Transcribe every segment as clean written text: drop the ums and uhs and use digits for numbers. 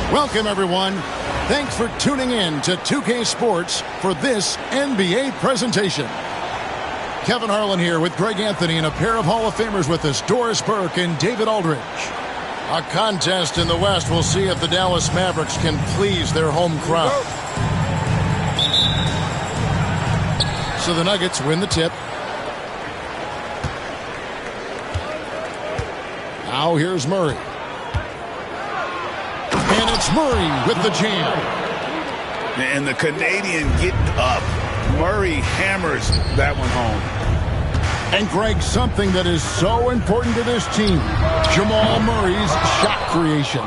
Welcome, everyone. Thanks for tuning in to 2K Sports for this NBA presentation. Kevin Harlan here with Greg Anthony and a pair of Hall of Famers with us, Doris Burke and David Aldridge. A contest in the West. We'll see if the Dallas Mavericks can please their home crowd. So the Nuggets win the tip. Now here's Murray. And it's Murray with the jam. And the Canadian getting up. Murray hammers that one home. And Greg, something that is so important to this team, Jamal Murray's shot creation.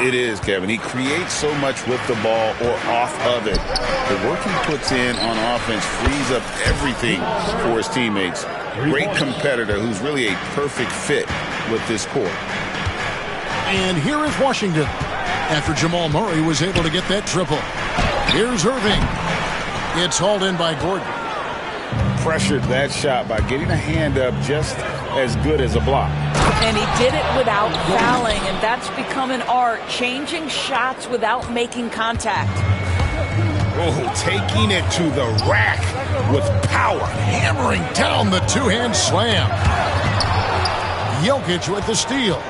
It is, Kevin. He creates so much with the ball or off of it. The work he puts in on offense frees up everything for his teammates. Great competitor who's really a perfect fit with this court. And here is Washington, after Jamal Murray was able to get that triple. Here's Irving. It's hauled in by Gordon. Pressured that shot by getting a hand up just as good as a block. And he did it without fouling, and that's become an art, changing shots without making contact. Oh, taking it to the rack with power. Hammering down the two-hand slam. Jokic with the steal.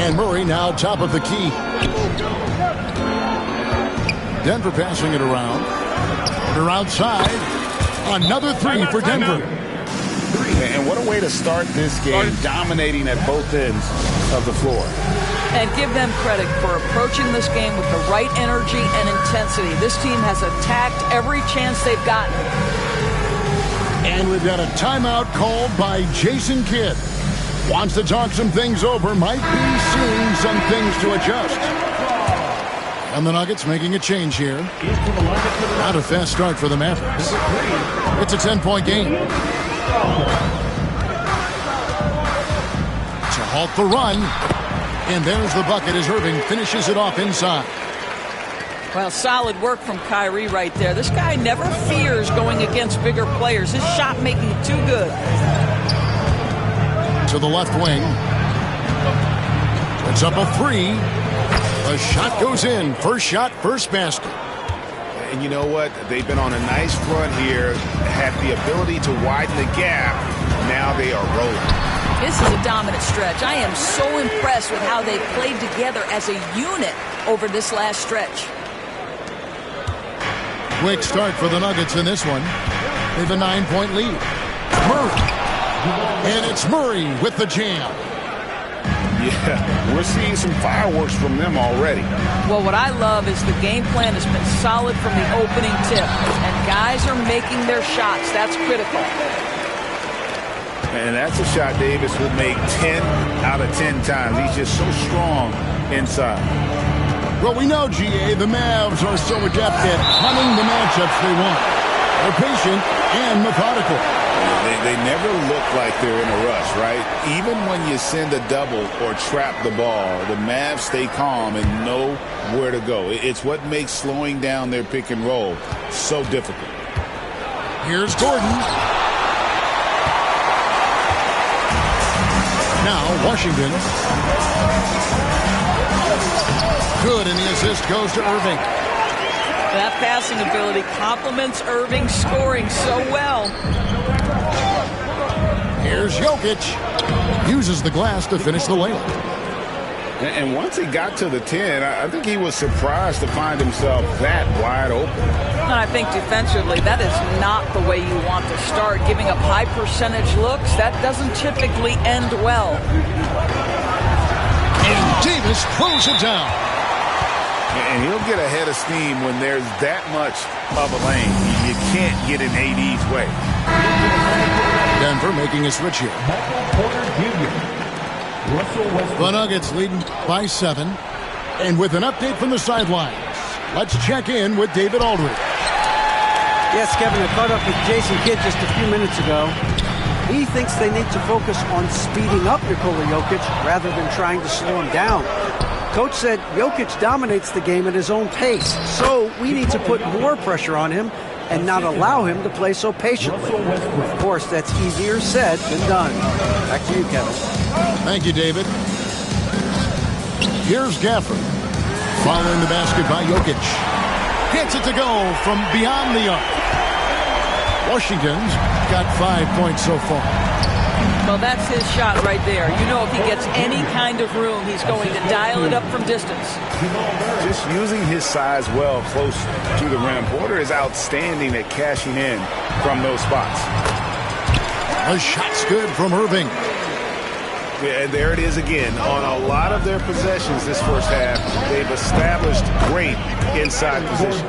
And Murray now top of the key. Denver passing it around. They're outside. Another three for Denver. And what a way to start this game, dominating at both ends of the floor. And give them credit for approaching this game with the right energy and intensity. This team has attacked every chance they've gotten. And we've got a timeout called by Jason Kidd. Wants to talk some things over, might be seeing some things to adjust. And the Nuggets making a change here. Not a fast start for the Mavericks. It's a 10-point game. To halt the run. And there's the bucket as Irving finishes it off inside. Well, solid work from Kyrie right there. This guy never fears going against bigger players. His shot making it too good. To the left wing. It's up a three. The shot goes in. First shot, first basket. And you know what? They've been on a nice run here, had the ability to widen the gap. Now they are rolling. This is a dominant stretch. I am so impressed with how they played together as a unit over this last stretch. Quick start for the Nuggets in this one. They have a 9-point lead. Murray. And it's Murray with the jam. Yeah, we're seeing some fireworks from them already. Well, what I love is the game plan has been solid from the opening tip. And guys are making their shots. That's critical. And that's a shot Davis would make 10 out of 10 times. He's just so strong inside. Well, we know, GA, the Mavs are so adept at hunting the matchups they want. They're patient and methodical. They never look like they're in a rush, right? Even when you send a double or trap the ball, the Mavs stay calm and know where to go. It's what makes slowing down their pick and roll so difficult. Here's Gordon. Now Washington. Good, and the assist goes to Irving. That passing ability complements Irving's scoring so well. Here's Jokic. Uses the glass to finish the layup. And once he got to the 10, I think he was surprised to find himself that wide open. And I think defensively, that is not the way you want to start. Giving up high percentage looks, that doesn't typically end well. And Davis throws it down. And he'll get a head of steam when there's that much of a lane. You can't get in AD's way. Denver making a switch here. The Nuggets leading by 7. And with an update from the sidelines, let's check in with David Aldridge. Yes, Kevin, I caught up with Jason Kidd just a few minutes ago. He thinks they need to focus on speeding up Nikola Jokic rather than trying to slow him down. Coach said Jokic dominates the game at his own pace, so we need to put more pressure on him and not allow him to play so patiently. Of course, that's easier said than done. Back to you, Kevin. Thank you, David. Here's Gafford. Following the basket by Jokic. Gets it to go from beyond the arc. Washington's got 5 points so far. Well, that's his shot right there. You know, if he gets any kind of room, he's going to dial it up from distance. Just using his size well close to the rim. Porter is outstanding at cashing in from those spots. The shot's good from Irving. Yeah, and there it is again. On a lot of their possessions this first half, they've established great inside position.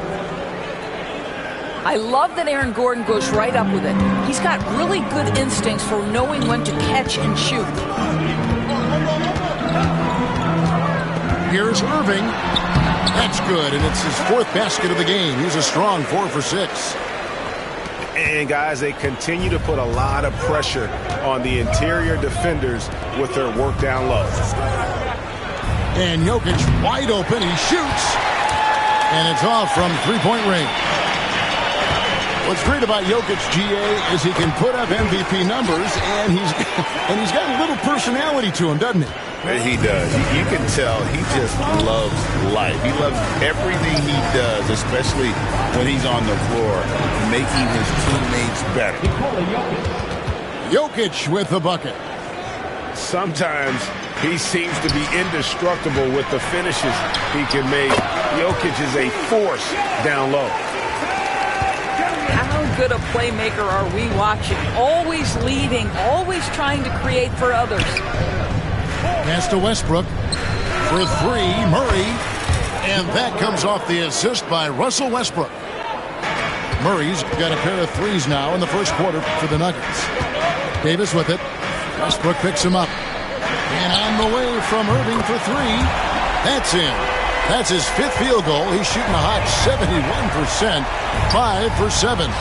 I love that Aaron Gordon goes right up with it. He's got really good instincts for knowing when to catch and shoot. Here's Irving. That's good, and it's his 4th basket of the game. He's a strong 4 for 6. And, guys, they continue to put a lot of pressure on the interior defenders with their work down low. And Jokic wide open. He shoots. And it's off from three-point range. What's great about Jokic, GA, is he can put up MVP numbers, and he's got a little personality to him, doesn't he? He does. You can tell he just loves life. He loves everything he does, especially when he's on the floor, making his teammates better. Jokic with the bucket. Sometimes he seems to be indestructible with the finishes he can make. Jokic is a force down low. How good a playmaker are we watching? Always leading, always trying to create for others. Pass to Westbrook for 3. Murray. And that comes off the assist by Russell Westbrook. Murray's got a pair of threes now in the first quarter for the Nuggets. Davis with it. Westbrook picks him up. And on the way from Irving for 3. That's in. That's his 5th field goal. He's shooting a hot 71%. 5 for 7.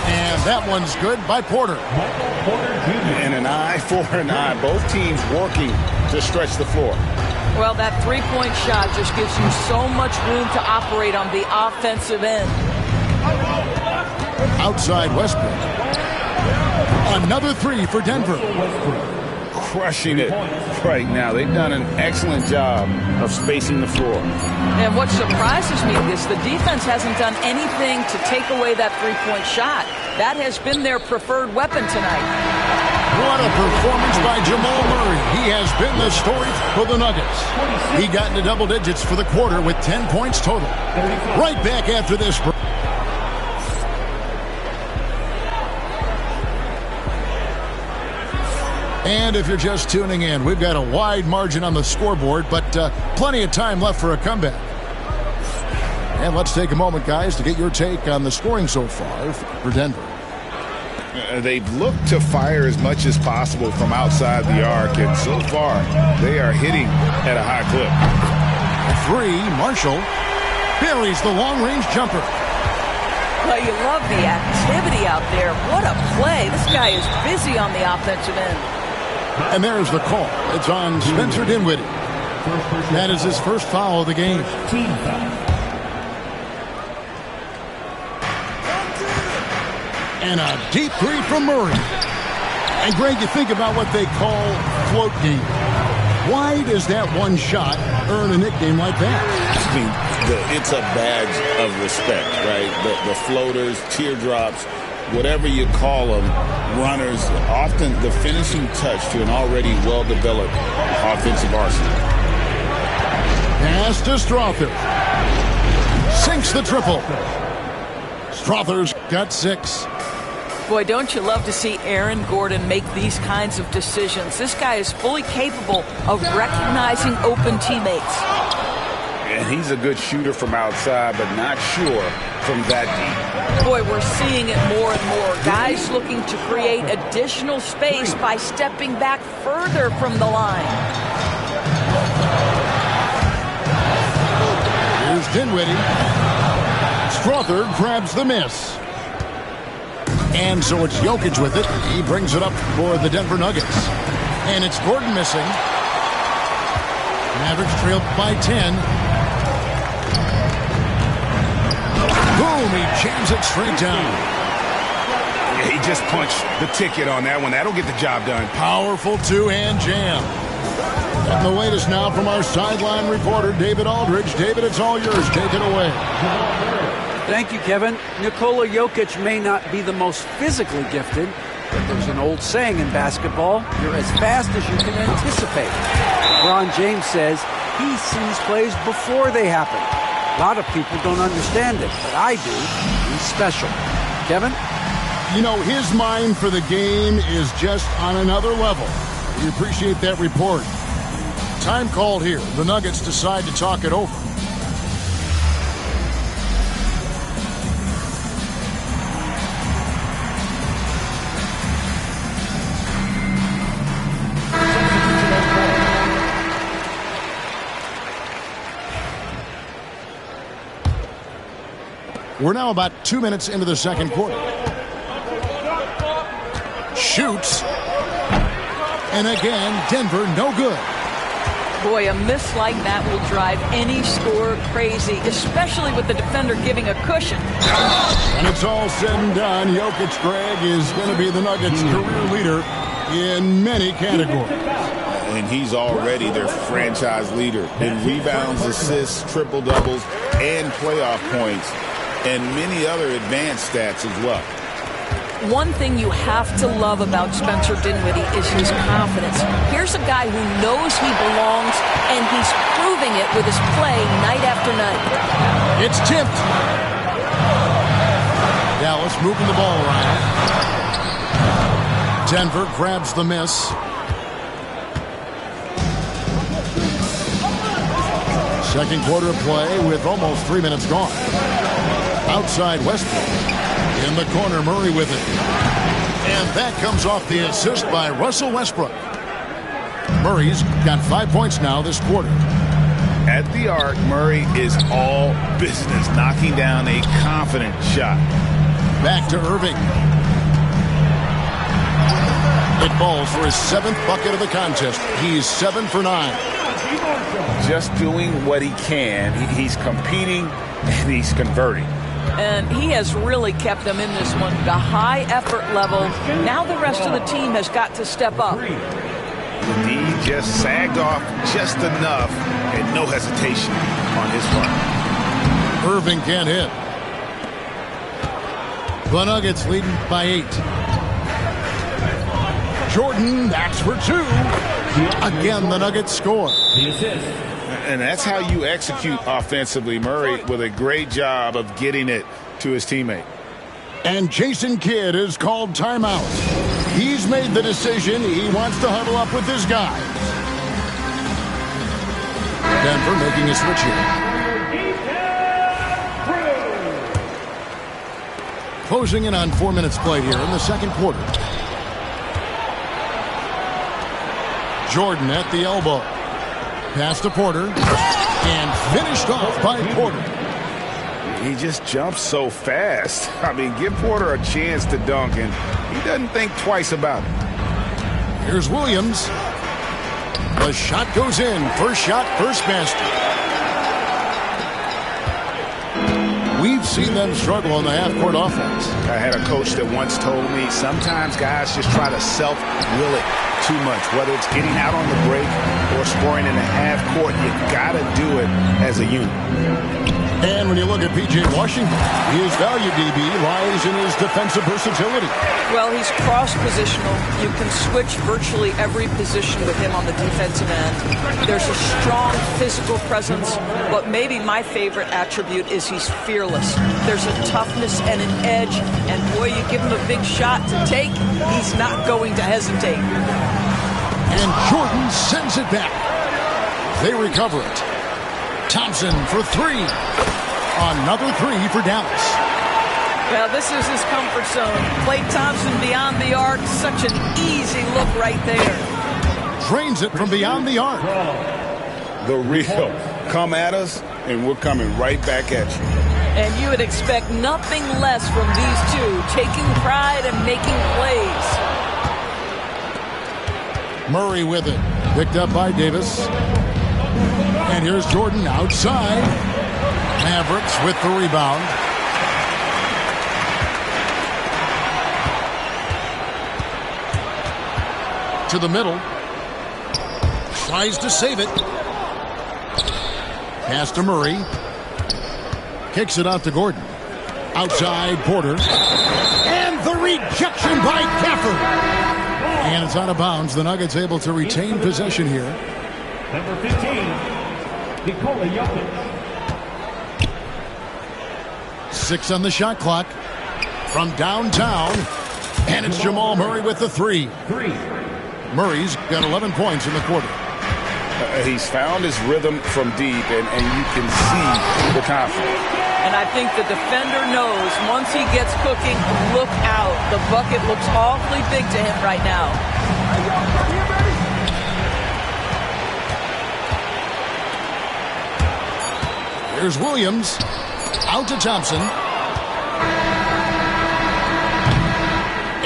And that one's good by Porter. And an eye for an eye. Both teams working to stretch the floor. Well, that three-point shot just gives you so much room to operate on the offensive end. Outside Westbrook. Another 3 for Denver. Crushing it right now. They've done an excellent job of spacing the floor. And what surprises me is the defense hasn't done anything to take away that three-point shot. That has been their preferred weapon tonight. What a performance by Jamal Murray. He has been the story for the Nuggets. He got into double digits for the quarter with 10 points total. Right back after this break. And if you're just tuning in, we've got a wide margin on the scoreboard, but plenty of time left for a comeback. And let's take a moment, guys, to get your take on the scoring so far for Denver. They've looked to fire as much as possible from outside the arc, and so far they are hitting at a high clip. 3, Marshall buries the long-range jumper. Well, you love the activity out there. What a play. This guy is busy on the offensive end. And there's the call. It's on Spencer Dinwiddie. That is his first foul of the game. And a deep 3 from Murray. And Greg, you think about what they call float game. Why does that one shot earn a nickname like that? I mean, it's a badge of respect, right? The floaters, teardrops, whatever you call them, runners, often the finishing touch to an already well-developed offensive arsenal. Pass to Strother. Sinks the triple. Strother's got 6. Boy, don't you love to see Aaron Gordon make these kinds of decisions. This guy is fully capable of recognizing open teammates. And he's a good shooter from outside, but not sure from that deep. Boy, we're seeing it more and more. Guys looking to create additional space by stepping back further from the line. Here's Dinwiddie. Strother grabs the miss. And so it's Jokic with it. He brings it up for the Denver Nuggets. And it's Gordon missing. Mavericks trailed by 10. Boom, he jams it straight down. Yeah, he just punched the ticket on that one. That'll get the job done. Powerful two-hand jam. And the latest now from our sideline reporter, David Aldridge. David, it's all yours. Take it away. Thank you, Kevin. Nikola Jokic may not be the most physically gifted, but there's an old saying in basketball, you're as fast as you can anticipate. LeBron James says he sees plays before they happen. A lot of people don't understand it, but I do. He's special. Kevin? You know, his mind for the game is just on another level. We appreciate that report. Time called here. The Nuggets decide to talk it over. We're now about 2 minutes into the second quarter. Shoots. And again, Denver no good. Boy, a miss like that will drive any scorer crazy, especially with the defender giving a cushion. And it's all said and done. Jokic, Greg, is going to be the Nuggets' career leader in many categories. And he's already their franchise leader in rebounds, assists, triple-doubles, and playoff points, and many other advanced stats as well. One thing you have to love about Spencer Dinwiddie is his confidence. Here's a guy who knows he belongs, and he's proving it with his play night after night. It's tipped. Dallas moving the ball around. Denver grabs the miss. Second quarter of play with almost 3 minutes gone. Outside Westbrook. In the corner, Murray with it. And that comes off the assist by Russell Westbrook. Murray's got 5 points now this quarter. At the arc, Murray is all business, knocking down a confident shot. Back to Irving. It falls for his 7th bucket of the contest. He's 7 for 9. Just doing what he can. He's competing and he's converting. And he has really kept them in this one. The high effort level. Now the rest of the team has got to step up. D just sagged off just enough and no hesitation on his part. Irving can't hit. The Nuggets leading by 8. Jordan, that's for 2. Again, the Nuggets score. And that's how you execute offensively. Murray with a great job of getting it to his teammate. And Jason Kidd is called timeout. He's made the decision. He wants to huddle up with his guys. Denver making a switch here. Closing in on 4 minutes played here in the second quarter. Jordan at the elbow. Pass to Porter. And finished off by Porter. He just jumps so fast. I mean, give Porter a chance to dunk, and he doesn't think twice about it. Here's Williams. The shot goes in. First shot, first basket. We've seen them struggle on the half-court offense. I had a coach that once told me sometimes guys just try to self-will it too much, whether it's getting out on the break or scoring in the half court. You gotta do it as a unit. And when you look at P.J. Washington, his value, DB, lies in his defensive versatility. Well, he's cross-positional. You can switch virtually every position with him on the defensive end. There's a strong physical presence, but maybe my favorite attribute is he's fearless. There's a toughness and an edge, and boy, you give him a big shot to take, he's not going to hesitate. And Jordan sends it back. They recover it. Thompson for three. Another three for Dallas. Well, this is his comfort zone. Klay Thompson beyond the arc. Such an easy look right there. Drains it from beyond the arc. The real. Come at us, and we're coming right back at you. And you would expect nothing less from these two, taking pride and making plays. Murray with it. Picked up by Davis. And here's Jordan outside. Mavericks with the rebound. To the middle. Tries to save it. Pass to Murray. Kicks it out to Gordon. Outside Porter. And the rejection by Gafford. And it's out of bounds. The Nuggets able to retain possession here. Number 15, Nikola Jokic. 6 on the shot clock. From downtown. And it's Jamal Murray with the three. Murray's got 11 points in the quarter. He's found his rhythm from deep, and you can see the confidence. And I think the defender knows once he gets cooking, look out. The bucket looks awfully big to him right now. Here's Williams. Out to Thompson.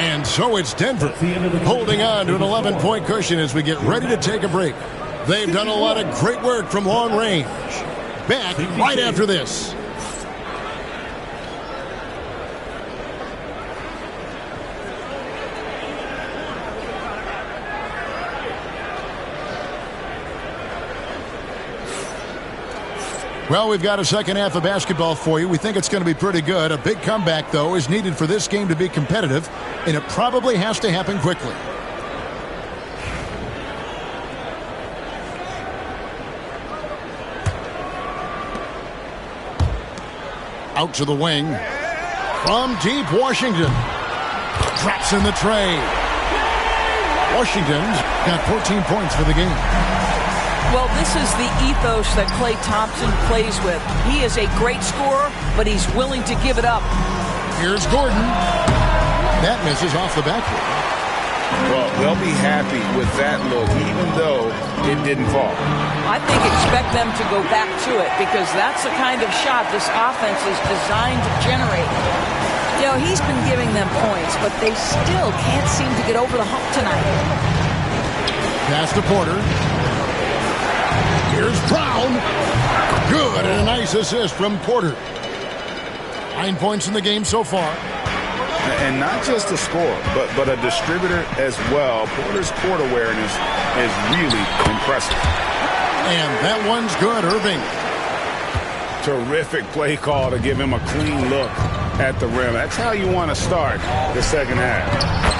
And so it's Denver holding on to an 11-point cushion as we get ready to take a break. They've done a lot of great work from long range. Back right after this. Well, we've got a second half of basketball for you. We think it's going to be pretty good. A big comeback, though, is needed for this game to be competitive, and it probably has to happen quickly. Out to the wing. From deep, Washington. Drops in the tray. Washington's got 14 points for the game. Well, this is the ethos that Klay Thompson plays with. He is a great scorer, but he's willing to give it up. Here's Gordon. That misses off the backboard. Well, they'll be happy with that look, even though it didn't fall. I think expect them to go back to it because that's the kind of shot this offense is designed to generate. You know, he's been giving them points, but they still can't seem to get over the hump tonight. Pass to Porter. Here's Brown. Good, and a nice assist from Porter. 9 points in the game so far. And not just a scorer, but a distributor as well. Porter's court awareness is really impressive. And that one's good, Irving. Terrific play call to give him a clean look at the rim. That's how you want to start the second half.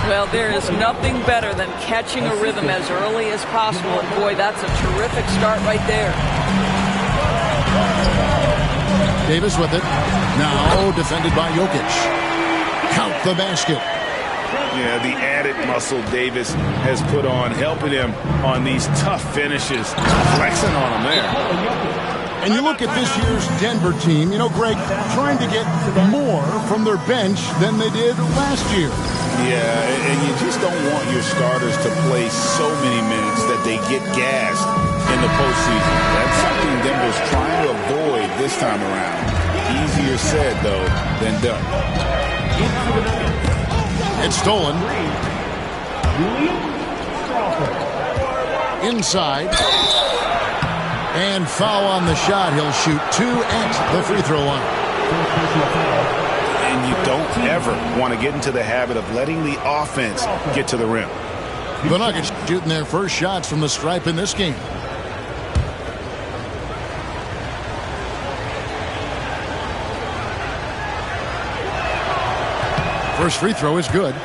Well, there is nothing better than catching a rhythm as early as possible. And, boy, that's a terrific start right there. Davis with it. Now defended by Jokic. Count the basket. Yeah, the added muscle Davis has put on, helping him on these tough finishes. Flexing on him there. And you look at this year's Denver team, you know, Greg, trying to get more from their bench than they did last year. Yeah, and you just don't want your starters to play so many minutes that they get gassed in the postseason. That's something Denver's trying to avoid this time around. Easier said, though, than done. It's stolen. Inside. And foul on the shot. He'll shoot 2 at the free throw line. And you don't ever want to get into the habit of letting the offense get to the rim. The Nuggets shooting their first shots from the stripe in this game. First free throw is good.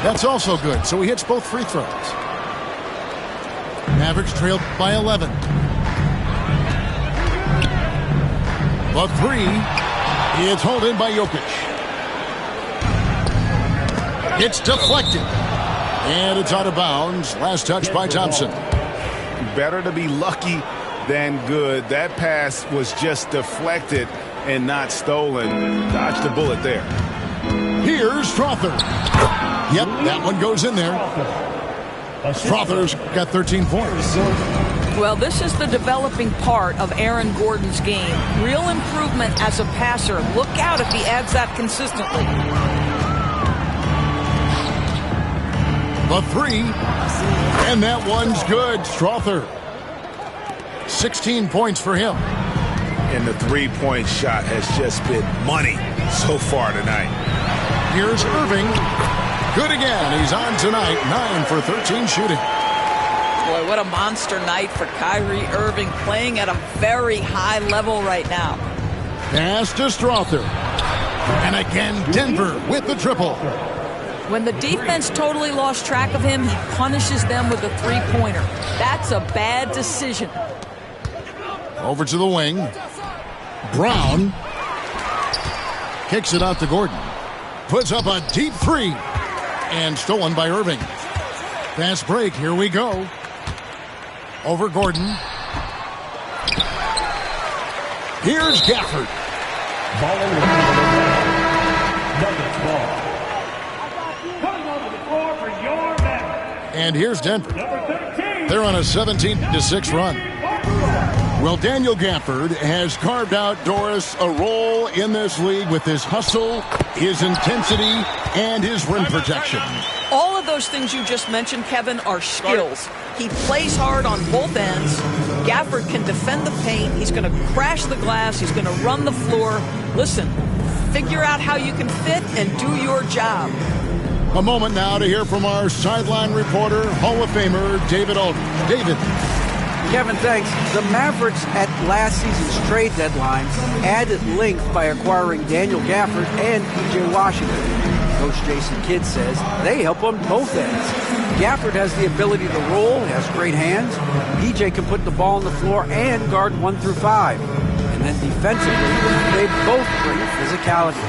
That's also good, so he hits both free throws. Mavericks trailed by 11. The three. It's hauled in by Jokic. It's deflected. And it's out of bounds. Last touch by Thompson. Better to be lucky than good. That pass was just deflected and not stolen. Dodged a bullet there. Here's Strother. Yep, that one goes in there. Strother's got 13 points. Well, this is the developing part of Aaron Gordon's game. Real improvement as a passer. Look out if he adds that consistently. The three. And that one's good. Strother. 16 points for him. And the three-point shot has just been money so far tonight. Here's Irving. Good again. He's on tonight. 9 for 13 shooting. Boy, what a monster night for Kyrie Irving, playing at a very high level right now. Pass to Strother. And again, Denver with the triple. When the defense totally lost track of him, he punishes them with a three-pointer. That's a bad decision. Over to the wing. Brown kicks it out to Gordon. Puts up a deep three. And stolen by Irving. Fast break. Here we go. Over Gordon. Here's Gafford. Ball over. Nuggets ball. Coming onto the floor for your man. And here's Denver. Number 13. They're on a 17-6 run. Well, Daniel Gafford has carved out, Doris, a role in this league with his hustle, his intensity, and his rim protection. All of those things you just mentioned, Kevin, are skills. He plays hard on both ends. Gafford can defend the paint. He's going to crash the glass. He's going to run the floor. Listen, figure out how you can fit and do your job. A moment now to hear from our sideline reporter, Hall of Famer David Aldridge. David. Kevin, thanks. The Mavericks at last season's trade deadline added length by acquiring Daniel Gafford and P.J. Washington. Coach Jason Kidd says they help on both ends. Gafford has the ability to roll, has great hands. P.J. can put the ball on the floor and guard 1 through 5. And then defensively, they both bring physicality.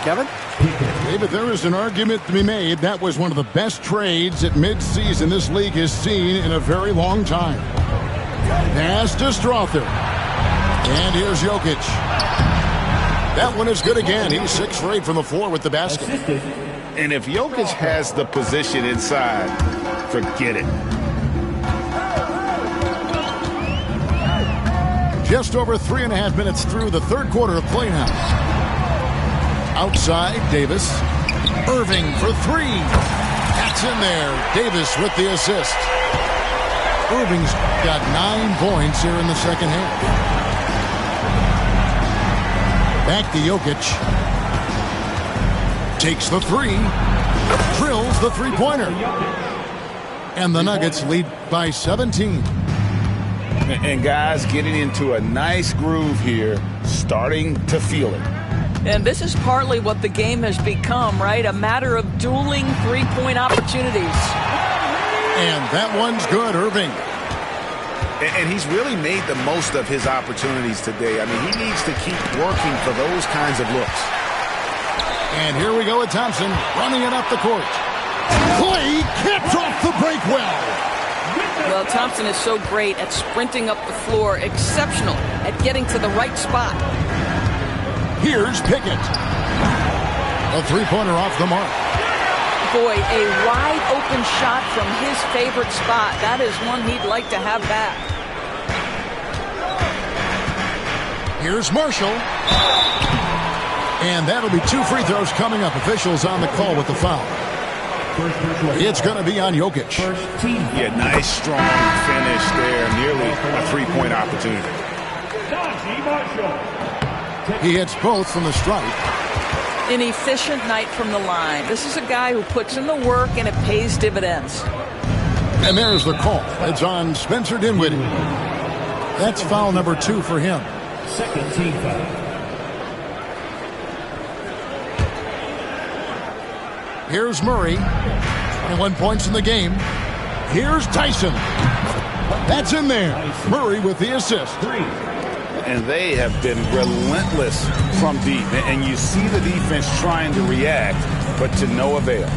Kevin? David, there is an argument to be made. That was one of the best trades at midseason this league has seen in a very long time. Pass to Strother. And here's Jokic. That one is good again. He's 6 for 8 from the floor with the basket. And if Jokic has the position inside, forget it. Just over 3.5 minutes through the third quarter of play now. Outside, Davis. Irving for 3. That's in there. Davis with the assist. Irving's got 9 points here in the second half. Back to Jokic. Takes the 3. Drills the three-pointer. And the Nuggets lead by 17. And guys getting into a nice groove here, starting to feel it. And this is partly what the game has become, right? A matter of dueling three-point opportunities. And that one's good, Irving. And he's really made the most of his opportunities today. I mean, he needs to keep working for those kinds of looks. And here we go with Thompson running it up the court. Clay gets off the break well. Well, Thompson is so great at sprinting up the floor, exceptional at getting to the right spot. Here's Pickett. A three-pointer off the mark. Boy, a wide open shot from his favorite spot. That is one he'd like to have back. Here's Marshall. And that'll be 2 free throws coming up. Officials on the call with the foul. It's going to be on Jokic. Yeah, nice, strong finish there. Nearly a three-point opportunity. He hits both from the stripe. An efficient night from the line. This is a guy who puts in the work and it pays dividends. And there's the call. It's on Spencer Dinwiddie. That's foul number 2 for him. Second team foul. Here's Murray. 21 points in the game. Here's Tyson. That's in there. Murray with the assist. And they have been relentless from deep. And you see the defense trying to react, but to no avail.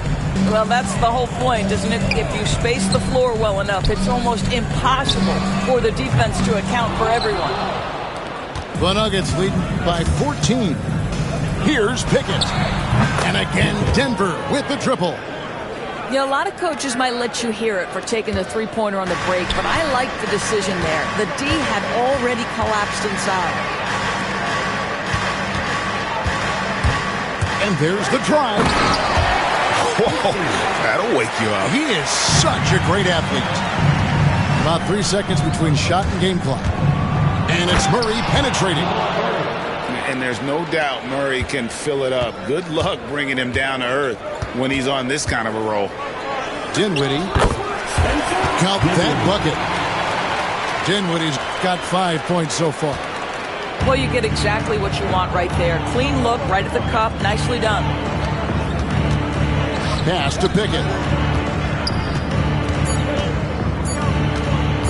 Well, that's the whole point, isn't it? If you space the floor well enough, it's almost impossible for the defense to account for everyone. The Nuggets leading by 14. Here's Pickett. And again, Denver with the triple. You know, a lot of coaches might let you hear it for taking the three-pointer on the break, but I like the decision there. The D had already collapsed inside. And there's the drive. Whoa, that'll wake you up. He is such a great athlete. About 3 seconds between shot and game clock. And it's Murray penetrating. And there's no doubt Murray can fill it up. Good luck bringing him down to earth when he's on this kind of a roll. Dinwiddie. Count that bucket. Dinwiddie's got 5 points so far. Well, you get exactly what you want right there. Clean look, right at the cup. Nicely done. Pass to Pickett.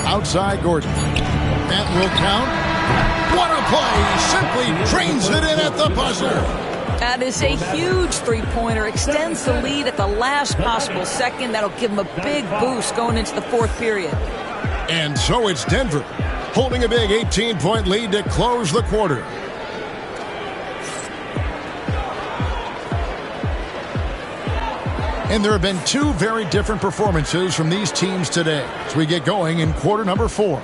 Outside Gordon. That will count. What a play! Simply drains it in at the buzzer. That is a huge three-pointer. Extends the lead at the last possible second. That'll give them a big boost going into the fourth period. And so it's Denver holding a big 18-point lead to close the quarter. And there have been two very different performances from these teams today as we get going in quarter number 4.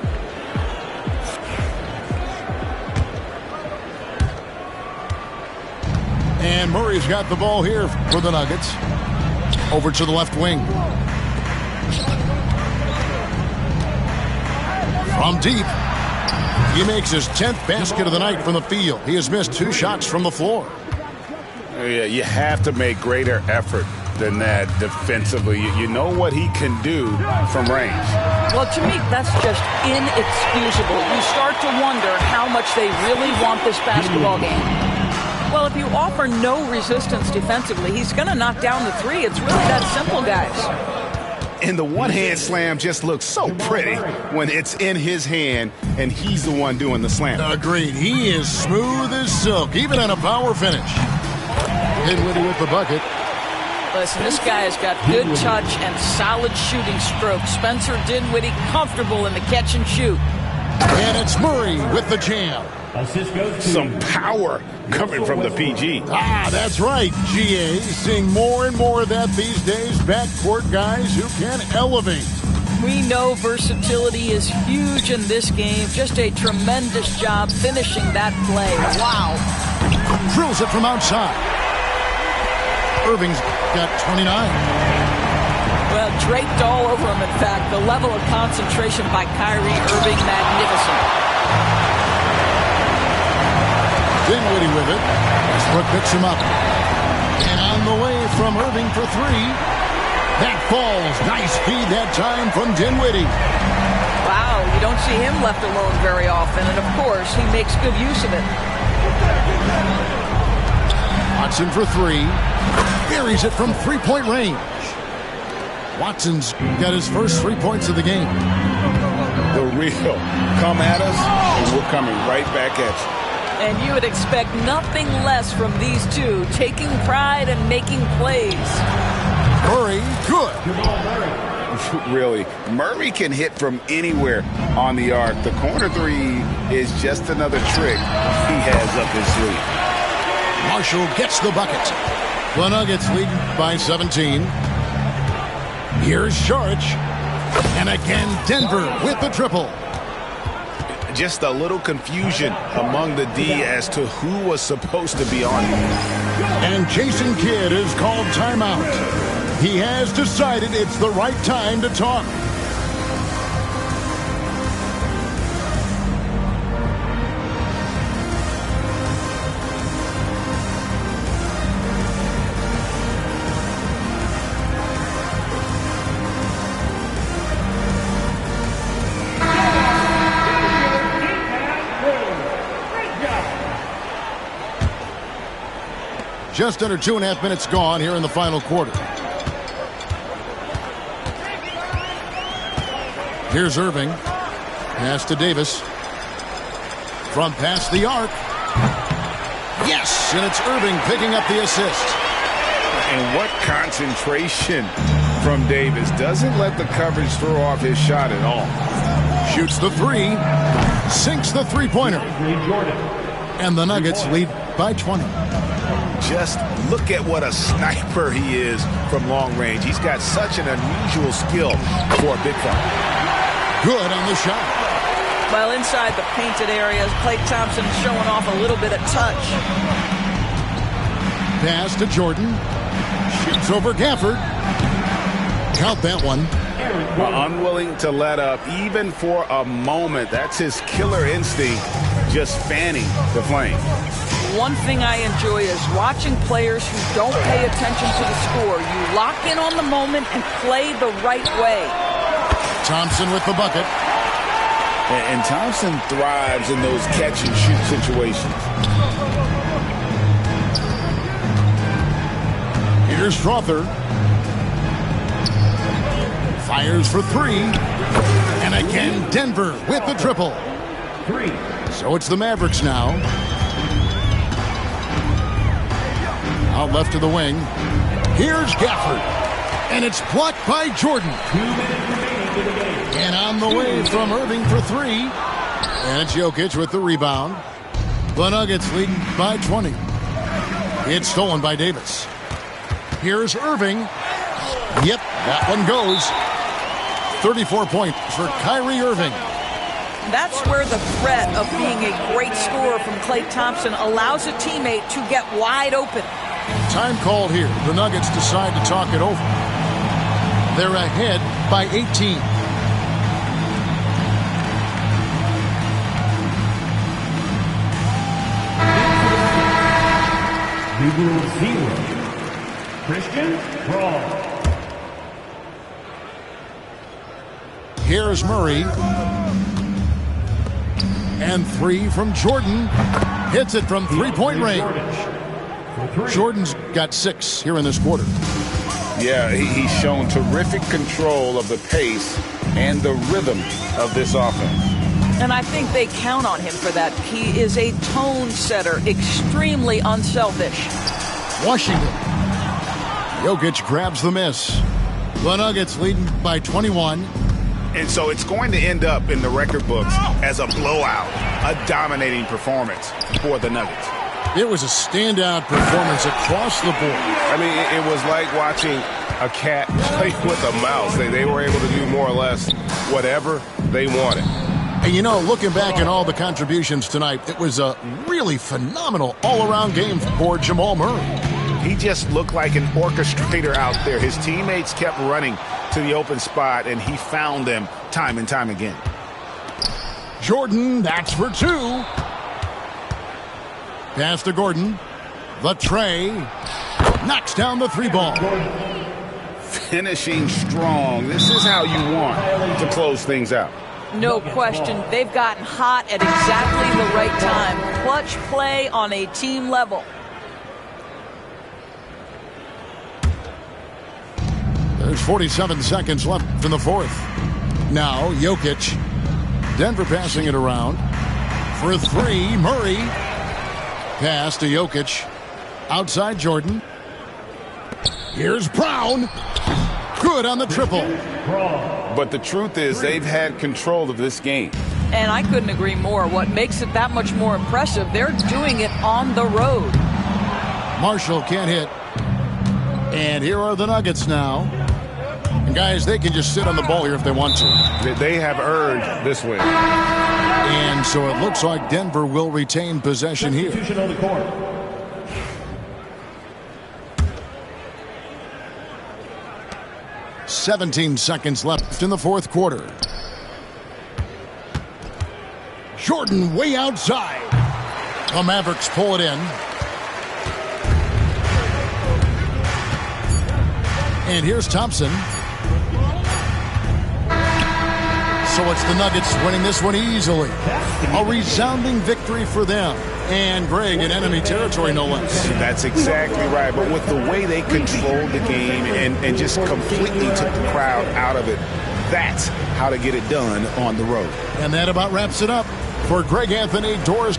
And Murray's got the ball here for the Nuggets. Over to the left wing. From deep. He makes his 10th basket of the night from the field. He has missed 2 shots from the floor. Yeah, you have to make greater effort than that defensively. You know what he can do from range. Well, to me, that's just inexcusable. You start to wonder how much they really want this basketball game. Well, if you offer no resistance defensively, he's going to knock down the three. It's really that simple, guys. And the one-hand slam just looks so pretty when it's in his hand and he's the one doing the slam. Agreed. He is smooth as silk, even on a power finish. Dinwiddie with the bucket. Listen, this guy has got good touch and solid shooting stroke. Spencer Dinwiddie comfortable in the catch and shoot. And it's Murray with the jam. Some power coming from the PG. Ah, that's right, GA. Seeing more and more of that these days. Backcourt guys who can elevate. We know versatility is huge in this game. Just a tremendous job finishing that play. Wow. Drills it from outside. Irving's got 29. Well, draped all over him, in fact. The level of concentration by Kyrie Irving, magnificent. Dinwiddie with it. Westbrook picks him up. And on the way from Irving for 3. That falls. Nice feed that time from Dinwiddie. Wow, you don't see him left alone very often. And, of course, he makes good use of it. Watson for 3. Buries it from three-point range. Watson's got his first 3 points of the game. The real. Come at us, and we're coming right back at you. And you would expect nothing less from these two, taking pride and making plays. Murray, good. Really, Murray can hit from anywhere on the arc. The corner 3 is just another trick he has up his sleeve. Marshall gets the bucket. The Nuggets lead by 17. Here's Saric. And again, Denver with the triple. Just a little confusion among the D as to who was supposed to be on him. And Jason Kidd has called timeout. He has decided it's the right time to talk. Just under 2.5 minutes gone here in the final quarter. Here's Irving. Pass to Davis. From past the arc. Yes, and it's Irving picking up the assist. And what concentration from Davis. Doesn't let the coverage throw off his shot at all. Shoots the three. Sinks the three-pointer. And the Nuggets lead by 20. Just look at what a sniper he is from long range. He's got such an unusual skill for a big fella. Good on the shot. Well, inside the painted areas, Klay Thompson showing off a little bit of touch. Pass to Jordan. Shoots over Gafford. Count that one. Unwilling to let up even for a moment. That's his killer instinct, just fanning the flame. One thing I enjoy is watching players who don't pay attention to the score. You lock in on the moment and play the right way. Thompson with the bucket. And Thompson thrives in those catch-and-shoot situations. Here's Strother. Fires for three. And again, Denver with the triple. So it's the Mavericks now. Out left to the wing. Here's Gafford. And it's blocked by Jordan. And on the way from Irving for three. And it's Jokic with the rebound. The Nuggets leading by 20. It's stolen by Davis. Here's Irving. Yep, that one goes. 34 points for Kyrie Irving. That's where the threat of being a great scorer from Klay Thompson allows a teammate to get wide open. Time called here. The Nuggets decide to talk it over. They're ahead by 18. Zero. Christian Braun. Here's Murray. And three from Jordan. Hits it from three-point range. Jordan's got 6 here in this quarter. Yeah, he's shown terrific control of the pace and the rhythm of this offense. And I think they count on him for that. He is a tone setter, extremely unselfish. Washington. Jokic grabs the miss. The Nuggets leading by 21. And so it's going to end up in the record books as a blowout, a dominating performance for the Nuggets. It was a standout performance across the board. I mean, it was like watching a cat play with a mouse. They were able to do more or less whatever they wanted. And, you know, looking back at all the contributions tonight, it was a really phenomenal all-around game for Jamal Murray. He just looked like an orchestrator out there. His teammates kept running to the open spot, and he found them time and time again. Jordan, that's for 2. Pass to Gordon. The tray. Knocks down the 3-ball. Finishing strong. This is how you want to close things out. No question. They've gotten hot at exactly the right time. Clutch play on a team level. There's 47 seconds left in the fourth. Now, Jokic. Denver passing it around. For 3, Murray. Pass to Jokic. Outside Jordan. Here's Brown. Good on the triple. But the truth is they've had control of this game. And I couldn't agree more. What makes it that much more impressive, they're doing it on the road. Marshall can't hit. And here are the Nuggets now. And guys, they can just sit on the ball here if they want to. They have earned this win. And so it looks like Denver will retain possession here. Substitution on the court. "17 seconds left in the fourth quarter. Jordan way outside. The Mavericks pull it in. And here's Thompson. So it's the Nuggets winning this one easily. A resounding victory for them. And Greg in enemy territory, no less. That's exactly right. But with the way they controlled the game and just completely took the crowd out of it, that's how to get it done on the road. And that about wraps it up. For Greg Anthony, Doris.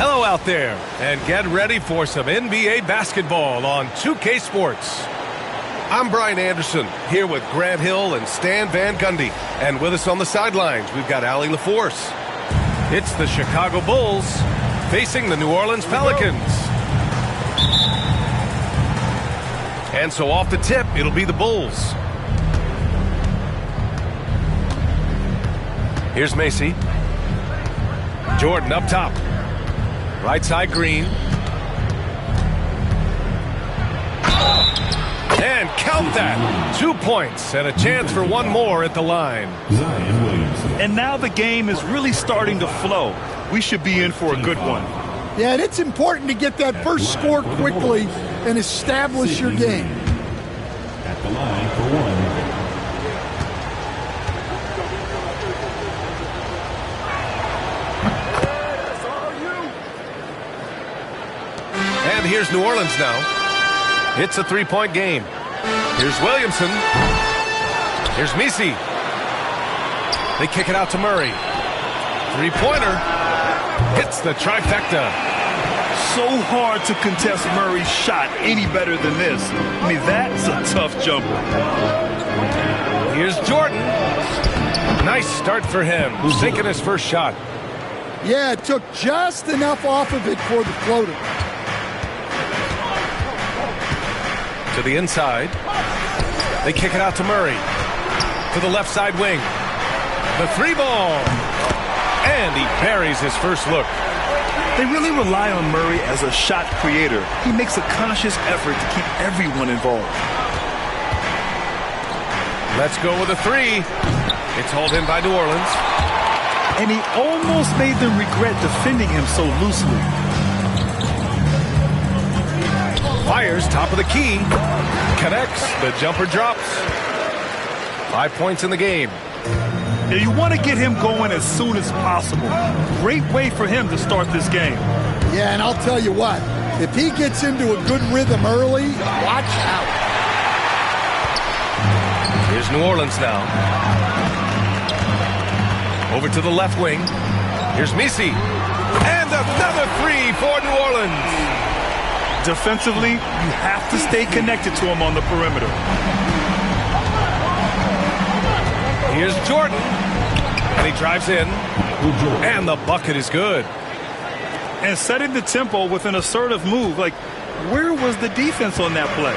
Hello out there, and get ready for some NBA basketball on 2K Sports. I'm Brian Anderson, here with Grant Hill and Stan Van Gundy. And with us on the sidelines, we've got Allie LaForce. It's the Chicago Bulls facing the New Orleans Pelicans. And so off the tip, it'll be the Bulls. Here's Macy. Jordan up top. Right side, Green. And count that. 2 points and a chance for one more at the line. And now the game is really starting to flow. We should be in for a good one. Yeah, and it's important to get that first score quickly and establish your game. At the line for one. And here's New Orleans now. It's a three-point game. Here's Williamson. Here's Messi. They kick it out to Murray. Three-pointer. Hits the trifecta. So hard to contest Murray's shot any better than this. I mean, that's a tough jumper. Here's Jordan. Nice start for him. Who's taking his first shot? Yeah, it took just enough off of it for the floater. To the inside. They kick it out to Murray. To the left side wing. The three ball. And he buries his first look. They really rely on Murray as a shot creator. He makes a conscious effort to keep everyone involved. Let's go with a three. It's hauled in by New Orleans. And he almost made them regret defending him so loosely. Fires top of the key. Connects. The jumper drops. 5 points in the game. Now you want to get him going as soon as possible. Great way for him to start this game. Yeah, and I'll tell you what. If he gets into a good rhythm early, watch out. Here's New Orleans now. Over to the left wing. Here's Messi. And another three for New Orleans. Defensively, you have to stay connected to him on the perimeter. Here's Jordan. And he drives in. And the bucket is good. And setting the tempo with an assertive move. Like, where was the defense on that play?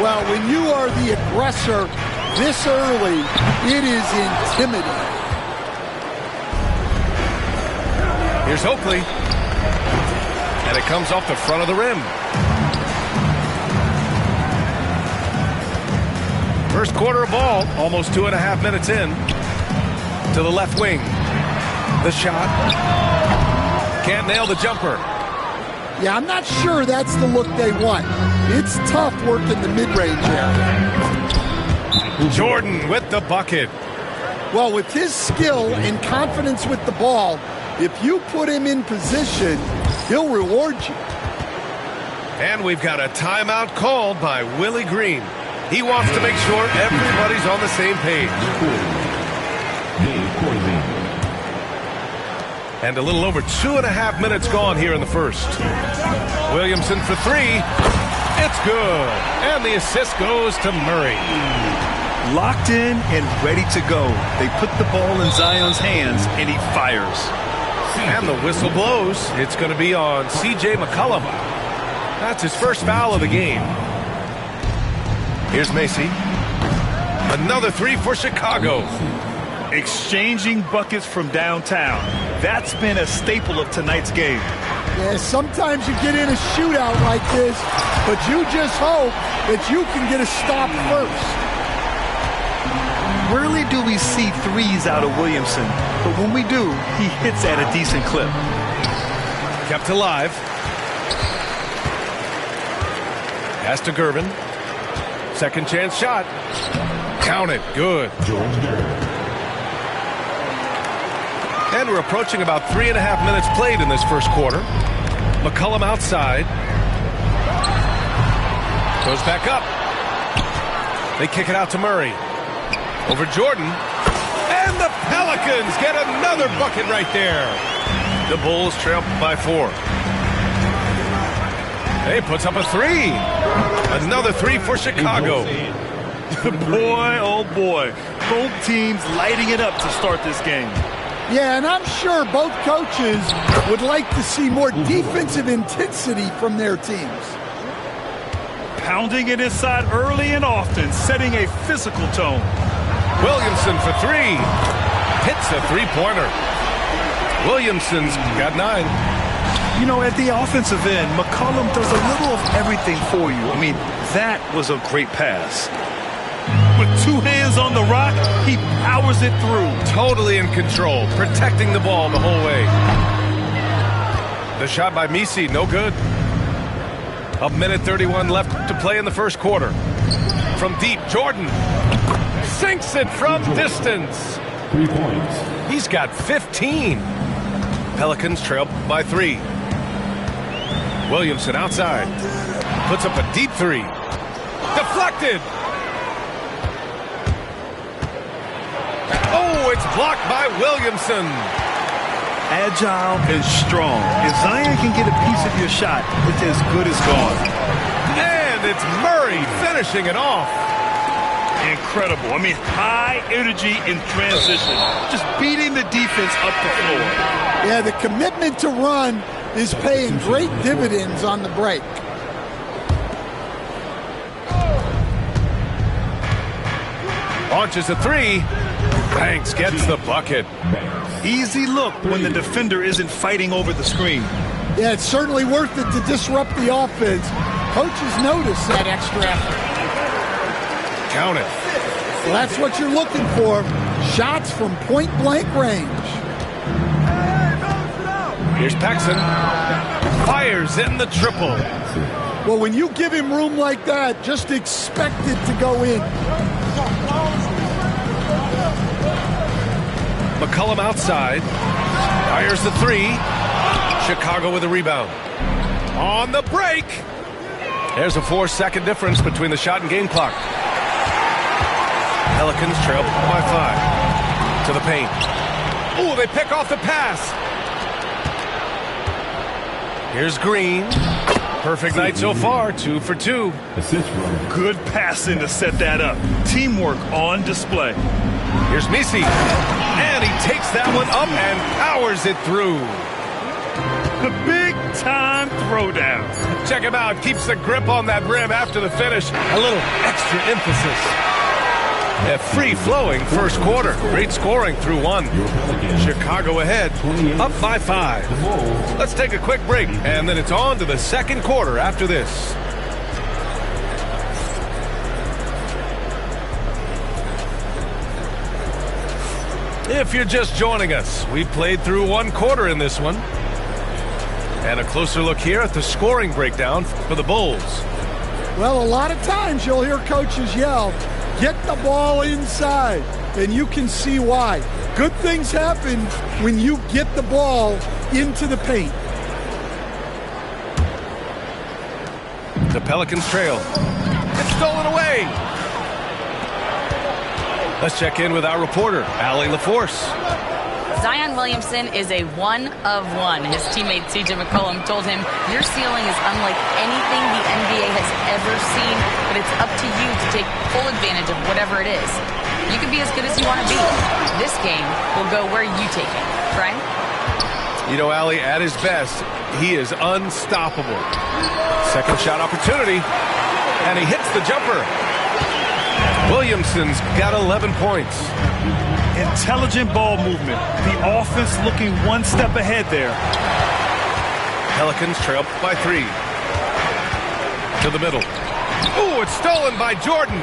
Well, when you are the aggressor this early, it is intimidating. Here's Oakley. And it comes off the front of the rim. First quarter of ball, almost 2.5 minutes in. To the left wing. The shot. Can't nail the jumper. Yeah, I'm not sure that's the look they want. It's tough working the mid-range area. Jordan with the bucket. Well, with his skill and confidence with the ball, if you put him in position, he'll reward you. And we've got a timeout called by Willie Green. He wants to make sure everybody's on the same page. And a little over 2.5 minutes gone here in the first. Williamson for three. It's good. And the assist goes to Murray. Locked in and ready to go. They put the ball in Zion's hands, and he fires. And the whistle blows. It's going to be on C.J. McCollum. That's his first foul of the game. Here's Macy. Another three for Chicago. Exchanging buckets from downtown. That's been a staple of tonight's game. Yeah, sometimes you get in a shootout like this, but you just hope that you can get a stop first. Rarely do we see threes out of Williamson, but when we do, he hits at a decent clip. Kept alive. Pass to Gervin. Second chance shot. Count it. Good. And we're approaching about 3.5 minutes played in this first quarter. McCollum outside. Goes back up. They kick it out to Murray. Over Jordan. And the Pelicans get another bucket right there. The Bulls trail by 4. He puts up a three. Another three for Chicago. Boy, oh boy. Both teams lighting it up to start this game. Yeah, and I'm sure both coaches would like to see more defensive intensity from their teams. Pounding it inside early and often, setting a physical tone. Williamson for three. Hits a three-pointer. Williamson's got 9. You know, at the offensive end, McCollum does a little of everything for you. I mean, that was a great pass. With 2 hands on the rock, he powers it through. Totally in control, protecting the ball the whole way. The shot by Messi, no good. 1:31 left to play in the first quarter. From deep, Jordan sinks it from distance. 3 points. He's got 15. Pelicans trail by 3. Williamson outside. Puts up a deep three. Deflected. Oh, it's blocked by Williamson. Agile and strong. If Zion can get a piece of your shot, it's as good as gone. And it's Murray finishing it off. Incredible. I mean, high energy in transition. Just beating the defense up the floor. Yeah, the commitment to run is paying great dividends on the break. Launches a three. Banks gets the bucket. Easy look when the defender isn't fighting over the screen. Yeah, it's certainly worth it to disrupt the offense. Coaches notice that extra effort. Count it. Well, that's what you're looking for. Shots from point-blank range. Here's Paxson. Fires in the triple. Well, when you give him room like that, just expect it to go in. McCollum outside. Fires the three. Chicago with a rebound. On the break. There's a 4-second difference between the shot and game clock. Pelicans trail by 5. To the paint. Oh, they pick off the pass. Here's Green. Perfect night so far. 2 for 2. Good passing to set that up. Teamwork on display. Here's Messi. And he takes that one up and powers it through. The big-time throwdown. Check him out. Keeps the grip on that rim after the finish. A little extra emphasis. A free-flowing first quarter. Great scoring through 1. Chicago ahead, up by 5. Let's take a quick break, and then it's on to the second quarter after this. If you're just joining us, we played through 1 quarter in this one. And a closer look here at the scoring breakdown for the Bulls. Well, a lot of times you'll hear coaches yell, get the ball inside, and you can see why. Good things happen when you get the ball into the paint. The Pelicans trail. It's stolen away. Let's check in with our reporter, Allie LaForce. Zion Williamson is a one of one. His teammate C.J. McCollum told him, your ceiling is unlike anything the NBA has ever seen, but it's up to you to take full advantage of whatever it is. You can be as good as you want to be. This game will go where you take it. Brian? You know, Allie, at his best, he is unstoppable. Second shot opportunity, and he hits the jumper. Williamson's got 11 points. Intelligent ball movement. The offense looking one step ahead there. Pelicans trail by 3. To the middle. Ooh, it's stolen by Jordan.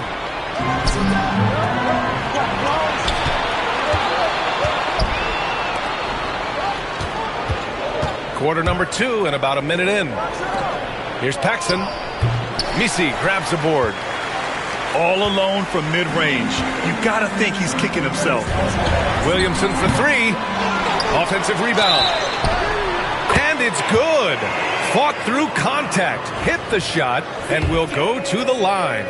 Quarter number 2 and about a minute in. Here's Paxson. Misi grabs the board. All alone from mid-range. You got to think he's kicking himself. Williamson for 3. Offensive rebound. And it's good. Fought through contact. Hit the shot and will go to the line.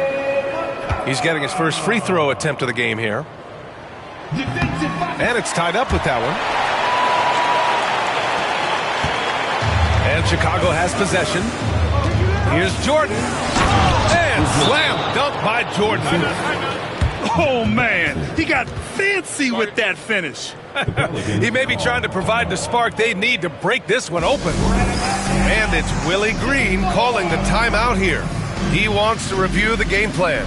He's getting his first free throw attempt of the game here. And it's tied up with that one. And Chicago has possession. Here's Jordan. And slam dunk by Jordan. Oh, man. He got fancy with that finish. He may be trying to provide the spark they need to break this one open. And it's Willie Green calling the timeout here. He wants to review the game plan.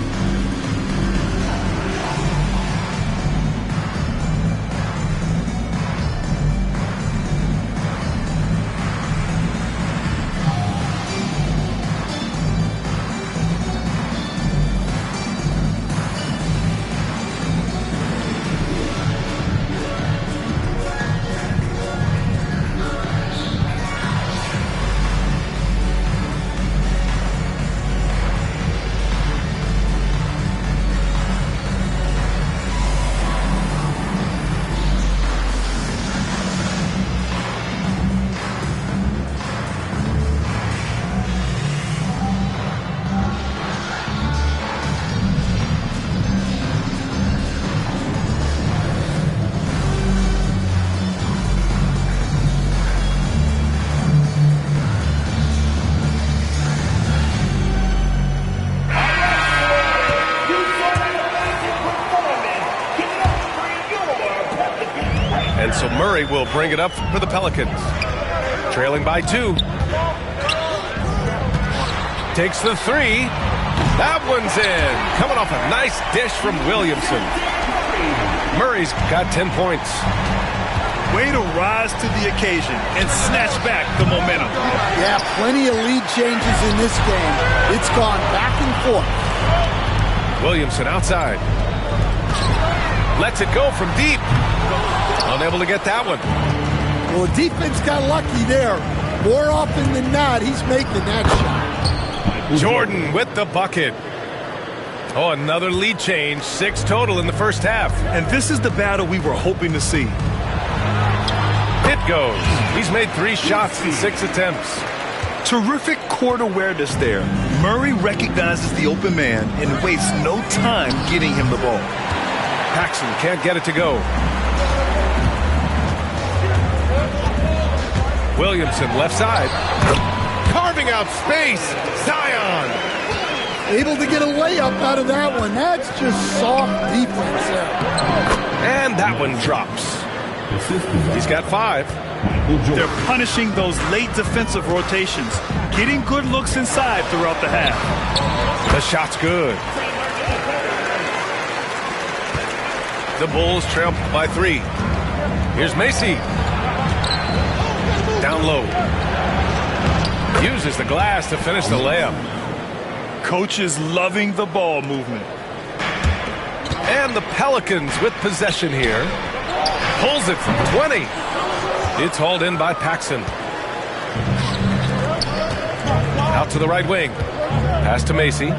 So Murray will bring it up for the Pelicans. Trailing by 2. Takes the 3. That one's in. Coming off a nice dish from Williamson. Murray's got 10 points. Way to rise to the occasion and snatch back the momentum. Yeah, plenty of lead changes in this game. It's gone back and forth. Williamson outside. Lets it go from deep. Unable to get that one. Well, the defense got lucky there. More often than not, he's making that shot. Jordan with the bucket. Oh, another lead change. 6 total in the first half. And this is the battle we were hoping to see. It goes. He's made 3 shots in 6 attempts. Terrific court awareness there. Murray recognizes the open man and wastes no time getting him the ball. Paxson can't get it to go. Williamson left side. Carving out space. Zion. Able to get a layup out of that one. That's just soft defense there. And that one drops. He's got 5. They're punishing those late defensive rotations. Getting good looks inside throughout the half. The shot's good. The Bulls trail by 3. Here's Macy. Down low. Uses the glass to finish the layup. Coach is loving the ball movement. And the Pelicans with possession here. Pulls it from 20. It's hauled in by Paxson. Out to the right wing. Pass to Macy.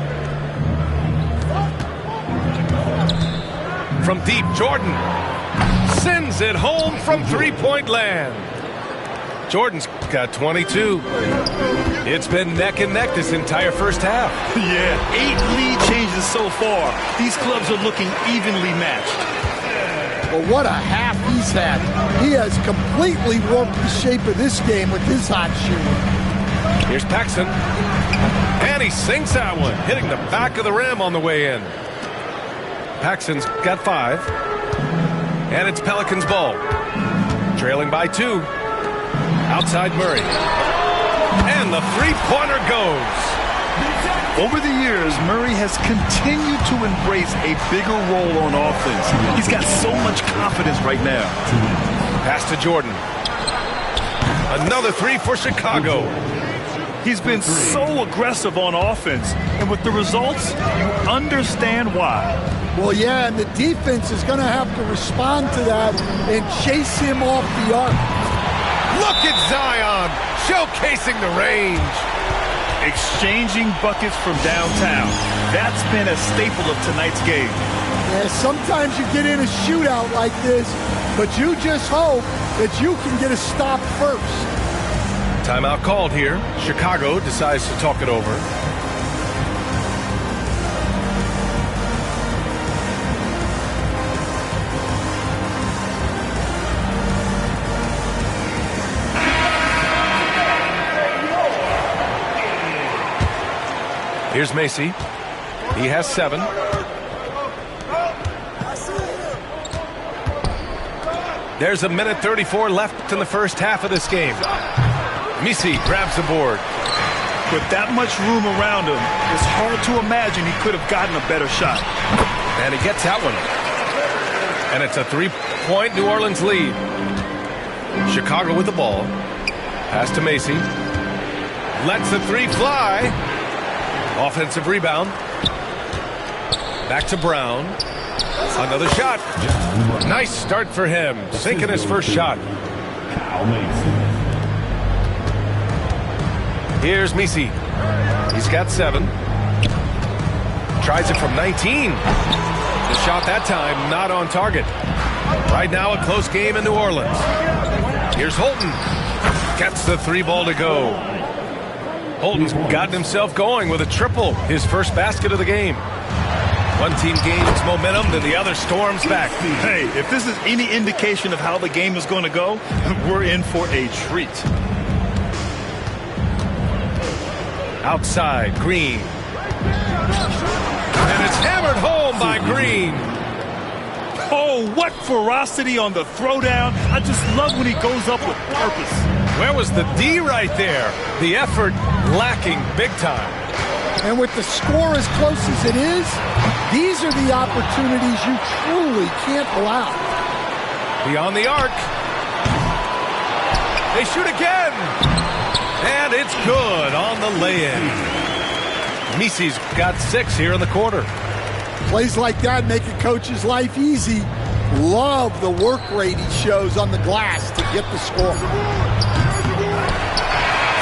From deep, Jordan sends it home from three-point land. Jordan's got 22. It's been neck and neck this entire first half. Yeah, 8 lead changes so far. These clubs are looking evenly matched. Well, what a half he's had. He has completely warped the shape of this game with his hot shooting. Here's Paxson. And he sinks that one, hitting the back of the rim on the way in. Paxson's got 5. And it's Pelicans ball. Trailing by 2. Outside Murray. And the three-pointer goes. Over the years, Murray has continued to embrace a bigger role on offense. He's got so much confidence right now. Pass to Jordan. Another 3 for Chicago. He's been so aggressive on offense, and with the results, you understand why. Well, yeah, and the defense is going to have to respond to that and chase him off the arc. Look at Zion showcasing the range. Exchanging buckets from downtown. That's been a staple of tonight's game. Yeah, sometimes you get in a shootout like this, but you just hope that you can get a stop first. Timeout called here. Chicago decides to talk it over. Here's Macy. He has 7. There's 1:34 left in the first half of this game. Macy grabs the board. With that much room around him, it's hard to imagine he could have gotten a better shot. And he gets that one. And it's a 3-point New Orleans lead. Chicago with the ball. Pass to Macy. Lets the 3 fly. Offensive rebound. Back to Brown. Another shot. Nice start for him. Sinking his first shot. Here's Macy. He's got 7. Tries it from 19. The shot that time not on target. Right now a close game in New Orleans. Here's Holton. Gets the 3 ball to go. Holton's gotten himself going with a triple, his first basket of the game. One team gains momentum, then the other storms back. Hey, if this is any indication of how the game is going to go, we're in for a treat. Outside, Green. And it's hammered home by Green. Oh, what ferocity on the throwdown. I just love when he goes up with purpose. Where was the D right there? The effort lacking big time. And with the score as close as it is, these are the opportunities you truly can't allow. Beyond the arc. They shoot again. And it's good on the lay-in. Macy's got 6 here in the quarter. Plays like that make a coach's life easy. Love the work rate he shows on the glass to get the score.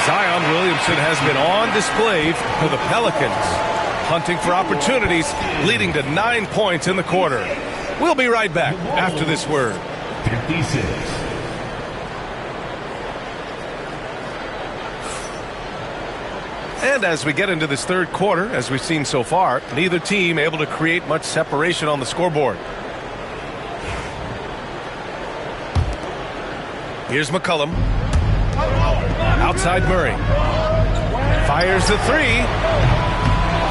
Zion Williamson has been on display for the Pelicans, hunting for opportunities, leading to 9 points in the quarter. We'll be right back after this word. 56. And as we get into this third quarter, as we've seen so far, neither team able to create much separation on the scoreboard. Here's McCollum. Outside Murray. Fires the 3.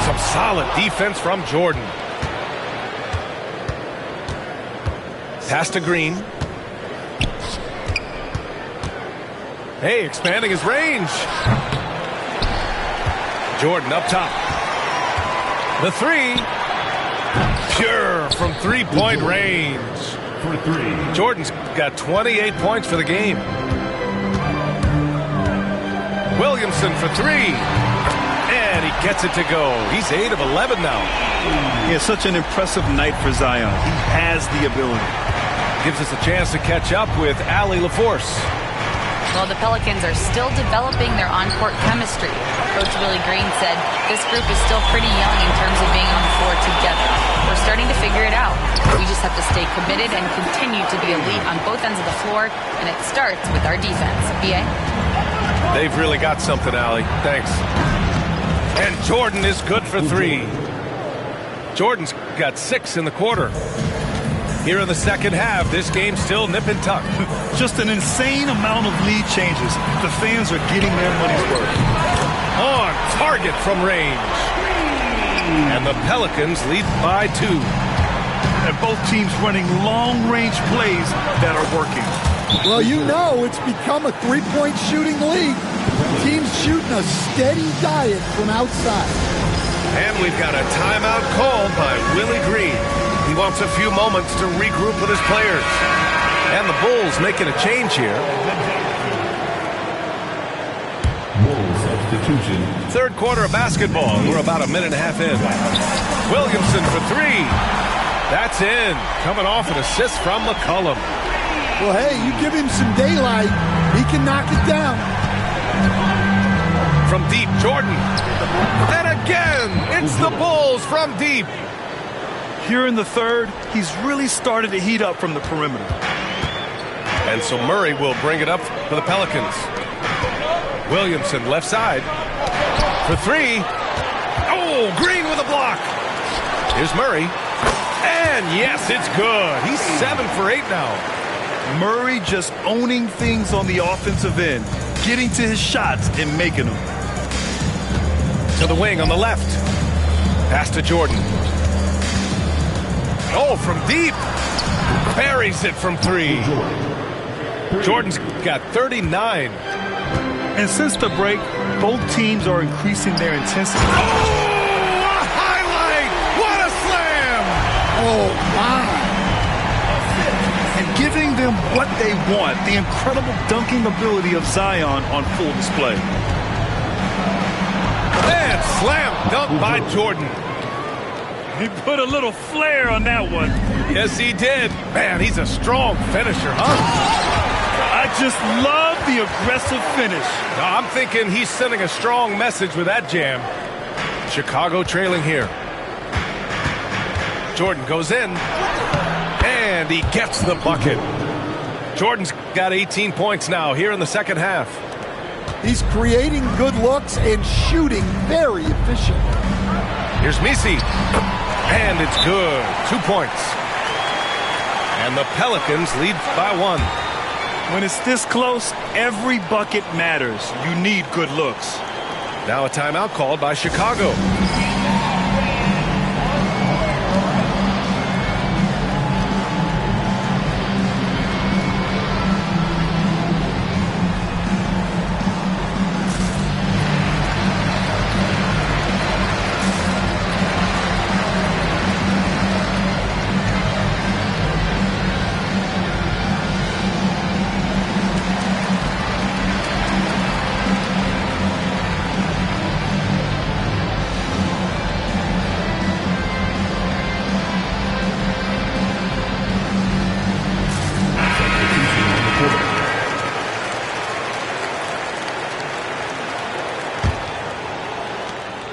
Some solid defense from Jordan. Pass to Green. Hey, expanding his range. Jordan up top. The 3. Pure from three-point range. For 3. Jordan's got 28 points for the game. Williamson for 3. And he gets it to go. He's 8 of 11 now. He has such an impressive night for Zion. He has the ability. Gives us a chance to catch up with Allie LaForce. Well, the Pelicans are still developing their on-court chemistry. Coach Willie Green said this group is still pretty young in terms of being on the floor together. We're starting to figure it out. We just have to stay committed and continue to be elite on both ends of the floor, and it starts with our defense. B.A.? They've really got something, Allie. Thanks. And Jordan is good for 3. Jordan's got 6 in the quarter. Here in the second half, this game's still nip and tuck. Just an insane amount of lead changes. The fans are getting their money's worth. On target from range. And the Pelicans lead by 2. And both teams running long-range plays that are working. Well, you know it's become a three-point shooting league. Teams shooting a steady diet from outside. And we've got a timeout called by Willie Green. He wants a few moments to regroup with his players. And the Bulls making a change here. Bulls substitution. Third quarter of basketball. We're about a minute and a half in. Williamson for 3. That's in. Coming off an assist from McCollum. Well, hey, you give him some daylight, he can knock it down. From deep, Jordan. And again, it's the Bulls from deep. Here in the third, he's really started to heat up from the perimeter. And so Murray will bring it up for the Pelicans. Williamson left side for 3. Oh, Green with a block. Here's Murray. And yes, it's good. He's 7 for 8 now. Murray just owning things on the offensive end, getting to his shots and making them. To the wing on the left. Pass to Jordan. Oh, from deep. Buries it from 3. Jordan's got 39. And since the break, both teams are increasing their intensity. Oh, what a highlight! What a slam! Oh, my. And giving them what they want, the incredible dunking ability of Zion on full display. And slam dunk by Jordan. He put a little flair on that one. Yes, he did. Man, he's a strong finisher, huh? I just love the aggressive finish. No, I'm thinking he's sending a strong message with that jam. Chicago trailing here. Jordan goes in. And he gets the bucket. Jordan's got 18 points now here in the second half. He's creating good looks and shooting very efficiently. Here's Messi. And it's good. 2 points. And the Pelicans lead by 1. When it's this close, every bucket matters. You need good looks. Now a timeout called by Chicago.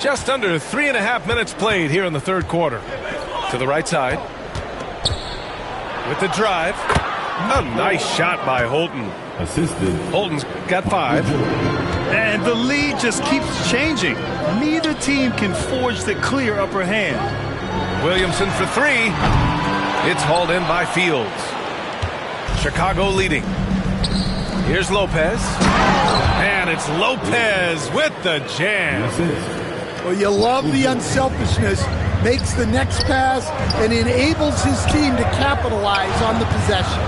Just under 3.5 minutes played here in the third quarter. To the right side. With the drive. A nice shot by Holton. Assisted. Holton's got 5. And the lead just keeps changing. Neither team can forge the clear upper hand. Williamson for 3. It's hauled in by Fields. Chicago leading. Here's Lopez. And it's Lopez with the jam. Well, you love the unselfishness, makes the next pass, and enables his team to capitalize on the possession.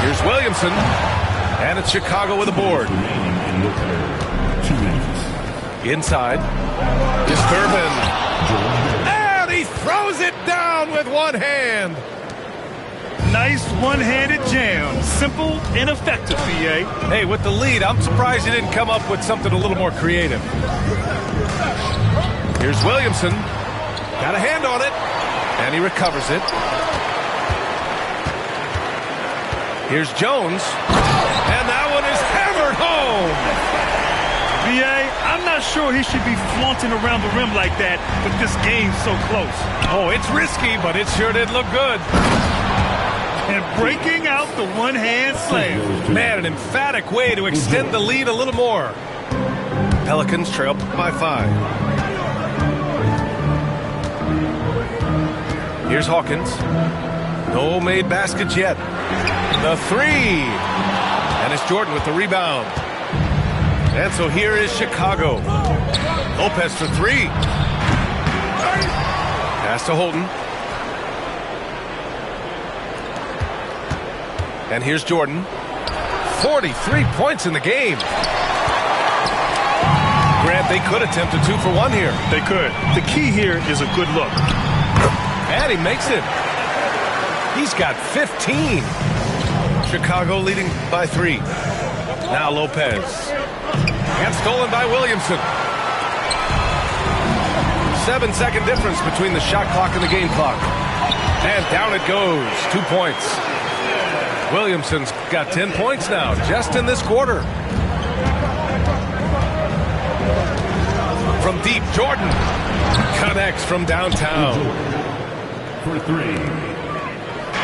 Here's Williamson, and it's Chicago with a board. 2 minutes. Inside is Durbin. And he throws it down with one hand. Nice one-handed jam. Simple and effective, B.A. Hey, with the lead, I'm surprised he didn't come up with something a little more creative. Here's Williamson. Got a hand on it. And he recovers it. Here's Jones. And that one is hammered home. B.A., I'm not sure he should be flaunting around the rim like that with this game so close. Oh, it's risky, but it sure did look good. And breaking out the one-hand slam. Man, an emphatic way to extend the lead a little more. Pelicans trail by 5. Here's Hawkins. No made baskets yet. The 3. And it's Jordan with the rebound. And so here is Chicago. Lopez for 3. Pass to Holden. And here's Jordan. 43 points in the game. Grant, they could attempt a 2 for 1 here. They could. The key here is a good look. And he makes it. He's got 15. Chicago leading by 3. Now Lopez. And stolen by Williamson. 7-second difference between the shot clock and the game clock. And down it goes. 2 points. Williamson's got 10 points now, just in this quarter. From deep, Jordan connects from downtown. For 3.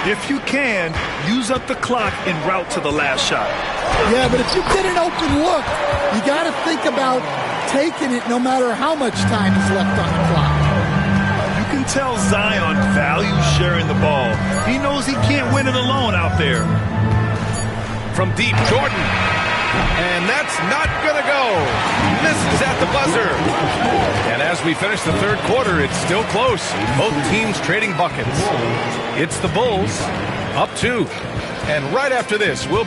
If you can, use up the clock en route to the last shot. Yeah, but if you get an open look, you got to think about taking it no matter how much time is left on the clock. You can tell Zion values sharing the ball. He knows he can't win it alone out there. From deep, Jordan. And that's not going to go. Misses at the buzzer. And as we finish the third quarter, it's still close. Both teams trading buckets. It's the Bulls up 2. And right after this, we'll...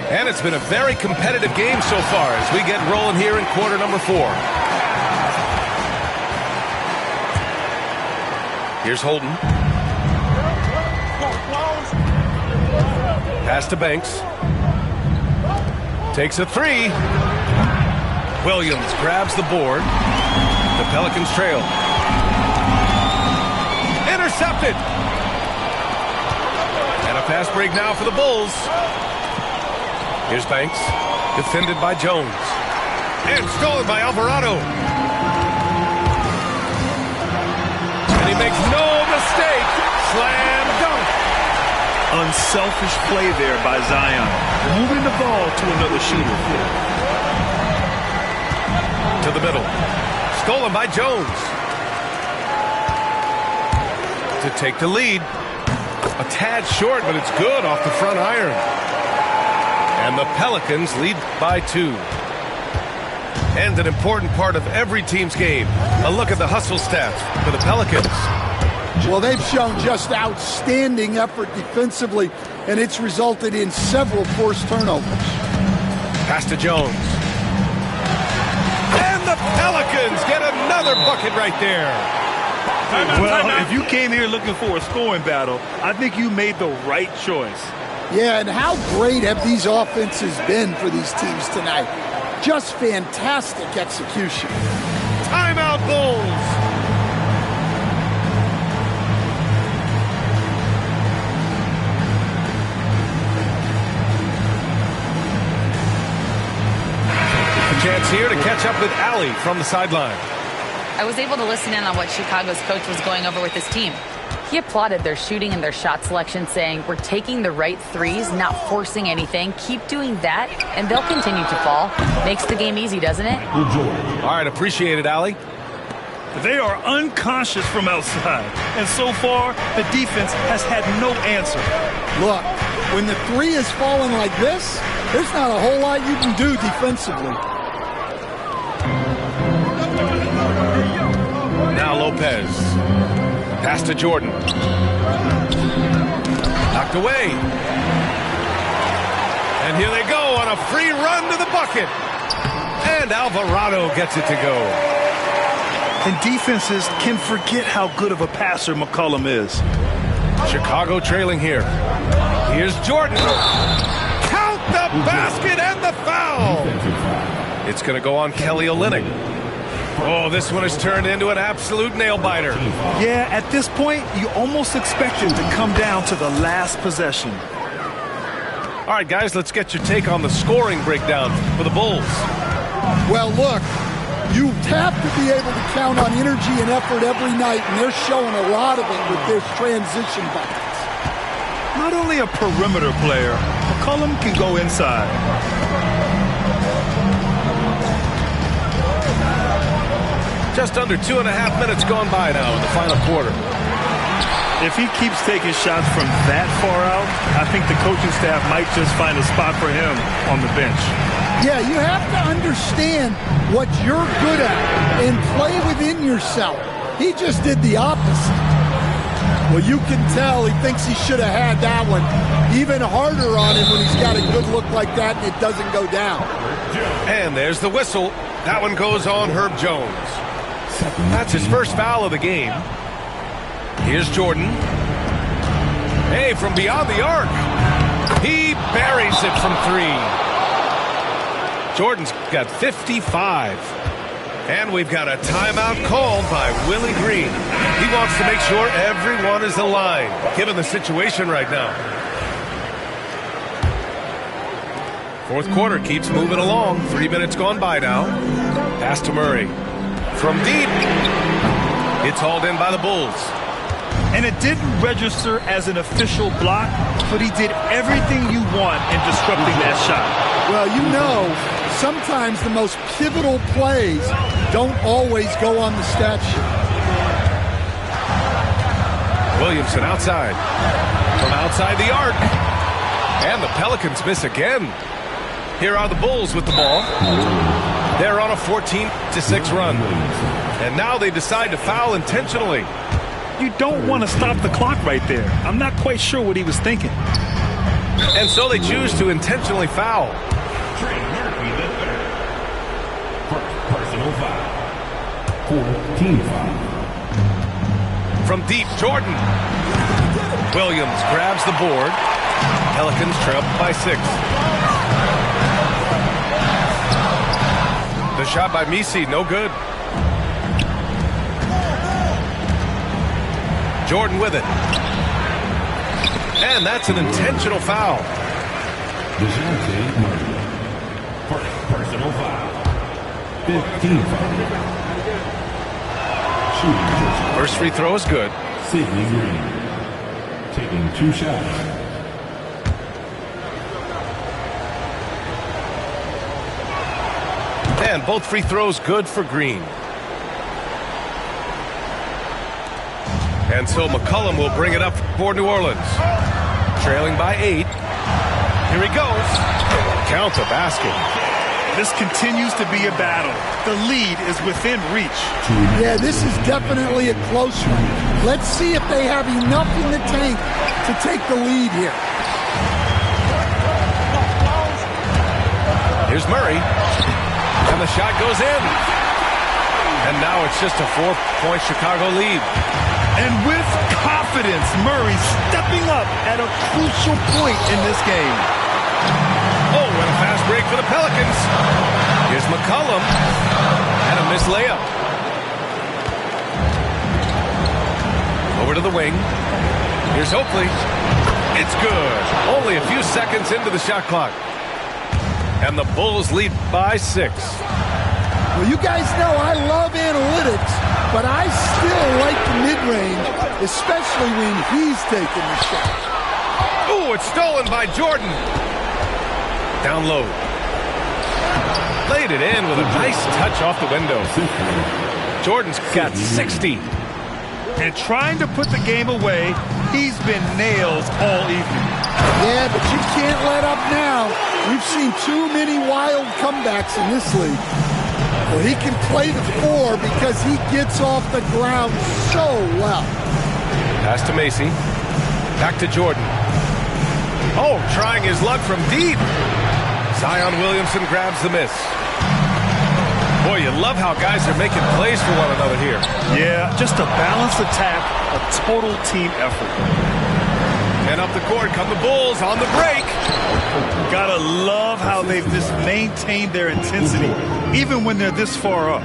And it's been a very competitive game so far as we get rolling here in quarter number 4. Here's Holden. Pass to Banks. Takes a 3. Williams grabs the board. The Pelicans trail. Intercepted. And a fast break now for the Bulls. Here's Banks. Defended by Jones. And stolen by Alvarado. And he makes no mistake. Slam dunk. Unselfish play there by Zion. Moving the ball to another shooter. To the middle. Stolen by Jones. To take the lead. A tad short, but it's good off the front iron. And the Pelicans lead by 2. And an important part of every team's game. A look at the hustle stats for the Pelicans. Well, they've shown just outstanding effort defensively, and it's resulted in several forced turnovers. Pass to Jones. And the Pelicans get another bucket right there. Well, if you came here looking for a scoring battle, I think you made the right choice. Yeah, and how great have these offenses been for these teams tonight? Just fantastic execution. Timeout, Bulls. A chance here to catch up with Allie from the sideline. I was able to listen in on what Chicago's coach was going over with his team. He applauded their shooting and their shot selection, saying, "We're taking the right threes, not forcing anything. Keep doing that, and they'll continue to fall." Makes the game easy, doesn't it? All right, appreciate it, Allie. They are unconscious from outside, and so far, the defense has had no answer. Look, when the 3 is falling like this, there's not a whole lot you can do defensively. Now Lopez. Pass to Jordan. Knocked away. And here they go on a free run to the bucket. And Alvarado gets it to go. And defenses can forget how good of a passer McCollum is. Chicago trailing here. Here's Jordan. Count the basket and the foul. It's going to go on Kelly Olynyk. Oh, this one has turned into an absolute nail-biter. Yeah, at this point, you almost expect him to come down to the last possession. All right, guys, let's get your take on the scoring breakdown for the Bulls. Well, look, you have to be able to count on energy and effort every night, and they're showing a lot of it with this transition buckets. Not only a perimeter player, McCollum can go inside. Just under 2.5 minutes gone by now in the final quarter. If he keeps taking shots from that far out, I think the coaching staff might just find a spot for him on the bench. Yeah, you have to understand what you're good at and play within yourself. He just did the opposite. Well, you can tell he thinks he should have had that one even harder on him when he's got a good look like that and it doesn't go down. And there's the whistle. That one goes on Herb Jones. That's his first foul of the game. Here's Jordan. Hey, from beyond the arc. He buries it from 3. Jordan's got 55. And we've got a timeout called by Willie Green. He wants to make sure everyone is aligned, given the situation right now. Fourth quarter keeps moving along. 3 minutes gone by now. Pass to Murray. From deep. It's hauled in by the Bulls. And it didn't register as an official block, but he did everything you want in disrupting that shot. Well, you know, sometimes the most pivotal plays don't always go on the stat sheet. Williamson outside. From outside the arc. And the Pelicans miss again. Here are the Bulls with the ball. They're on a 14-6 run. And now they decide to foul intentionally. You don't want to stop the clock right there. I'm not quite sure what he was thinking. And so they choose to intentionally foul. Personal foul. 14 foul. From deep, Jordan. Williams grabs the board. Pelicans trail by 6. The shot by Messi, no good. Jordan with it. And that's an intentional foul. DeJounte Murray. Personal foul. 15 foul. Shooting. First free throw is good. Sidney Green. Taking 2 shots. And both free throws good for Green. And so McCollum will bring it up for New Orleans. Trailing by 8. Here he goes. Count the basket. This continues to be a battle. The lead is within reach. Yeah, this is definitely a close one. Let's see if they have enough in the tank to take the lead here. Here's Murray. And the shot goes in. And now it's just a 4-point Chicago lead. And with confidence, Murray stepping up at a crucial point in this game. Oh, what a fast break for the Pelicans. Here's McCollum. And a missed layup. Over to the wing. Here's Oakley. It's good. Only a few seconds into the shot clock. And the Bulls lead by 6. Well, you guys know I love analytics, but I still like the mid-range, especially when he's taking the shot. Oh, it's stolen by Jordan. Down low. Laid it in with a nice touch off the window. Jordan's got 60. And trying to put the game away, he's been nails all evening. Yeah, but you can't let up now. We've seen too many wild comebacks in this league. Well, he can play the 4 because he gets off the ground so well. Pass to Messi. Back to Jordan. Oh, trying his luck from deep. Zion Williamson grabs the miss. Boy, you love how guys are making plays for one another here. Yeah, just a balanced attack, a total team effort. And up the court come the Bulls on the break. Gotta love how they've just maintained their intensity, even when they're this far up.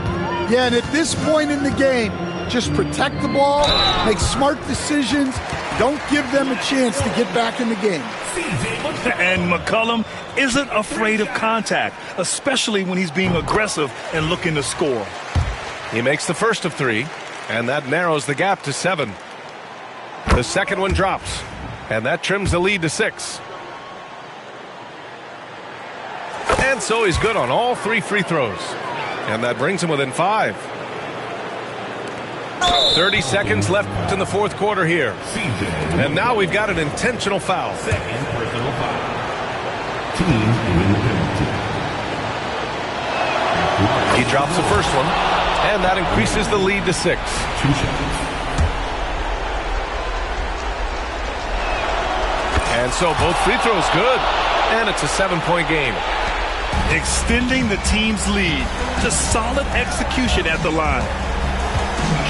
Yeah, and at this point in the game, just protect the ball, make smart decisions, don't give them a chance to get back in the game. And McCollum isn't afraid of contact, especially when he's being aggressive and looking to score. He makes the first of 3, and that narrows the gap to 7. The second one drops, and that trims the lead to 6. And so he's good on all 3 free throws. And that brings him within 5. 30 seconds left in the fourth quarter here. And now we've got an intentional foul. Second personal foul. Team in the penalty. He drops the first one, and that increases the lead to 6. 2 shots. And so both free throws good, and it's a 7-point game. Extending the team's lead. Just solid execution at the line.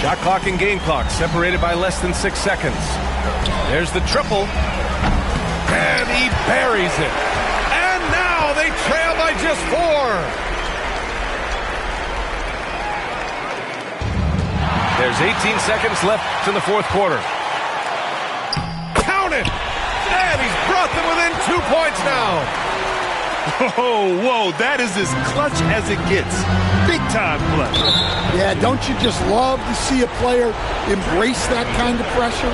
Shot clock and game clock separated by less than 6 seconds. There's the triple. And he buries it. And now they trail by just 4. There's 18 seconds left in the fourth quarter. Count it! And he's brought them within 2 points now. Whoa, that is as clutch as it gets. Big time clutch. Yeah, don't you just love to see a player embrace that kind of pressure?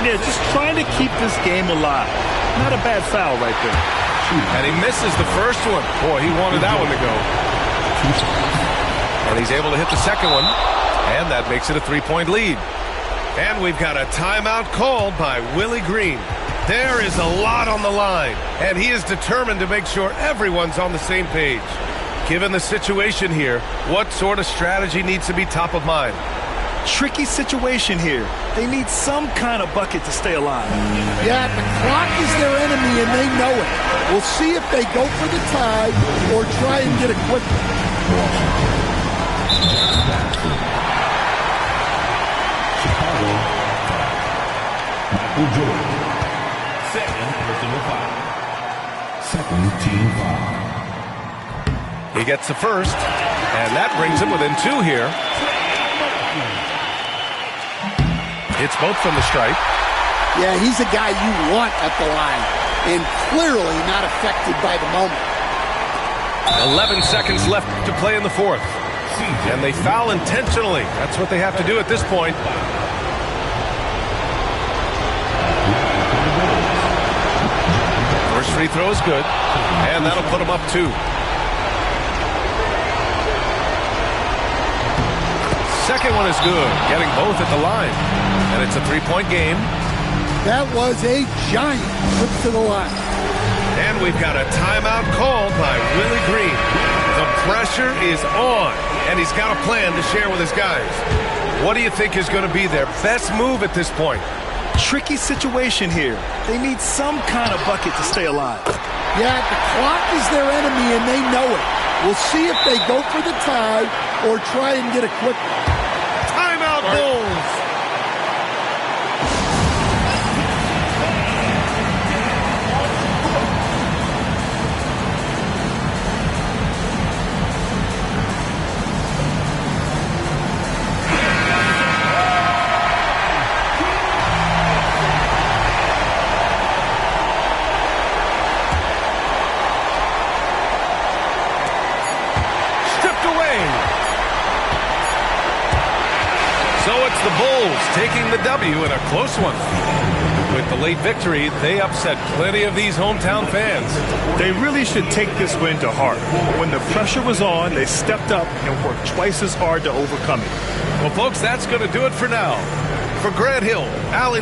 Yeah, just trying to keep this game alive. Not a bad foul right there. And he misses the first one. Boy, he wanted that one to go. And he's able to hit the second one. And that makes it a 3-point lead. And we've got a timeout called by Willie Green. There is a lot on the line, and he is determined to make sure everyone's on the same page. Given the situation here, what sort of strategy needs to be top of mind? Tricky situation here. They need some kind of bucket to stay alive. Yeah, the clock is their enemy, and they know it. We'll see if they go for the tie or try and get a quick one. Chicago. Michael Jordan. Second personal foul. Second team foul. He gets the first, and that brings him within 2 here. It's both from the stripe. Yeah, he's a guy you want at the line, and clearly not affected by the moment. 11 seconds left to play in the fourth. And they foul intentionally. That's what they have to do at this point. First free throw is good, and that'll put him up 2. Second one is good, getting both at the line. And it's a 3-point game. That was a giant trip to the line. And we've got a timeout called by Willie Green. The pressure is on, and he's got a plan to share with his guys. What do you think is going to be their best move at this point? Tricky situation here. They need some kind of bucket to stay alive. Yeah, the clock is their enemy, and they know it. We'll see if they go for the tie or try and get a quick one. Timeout, Bulls! The Bulls taking the W in a close one. With the late victory, they upset plenty of these hometown fans. They really should take this win to heart. When the pressure was on, they stepped up and worked twice as hard to overcome it. Well, folks, that's going to do it for now. For Grant Hill, Allie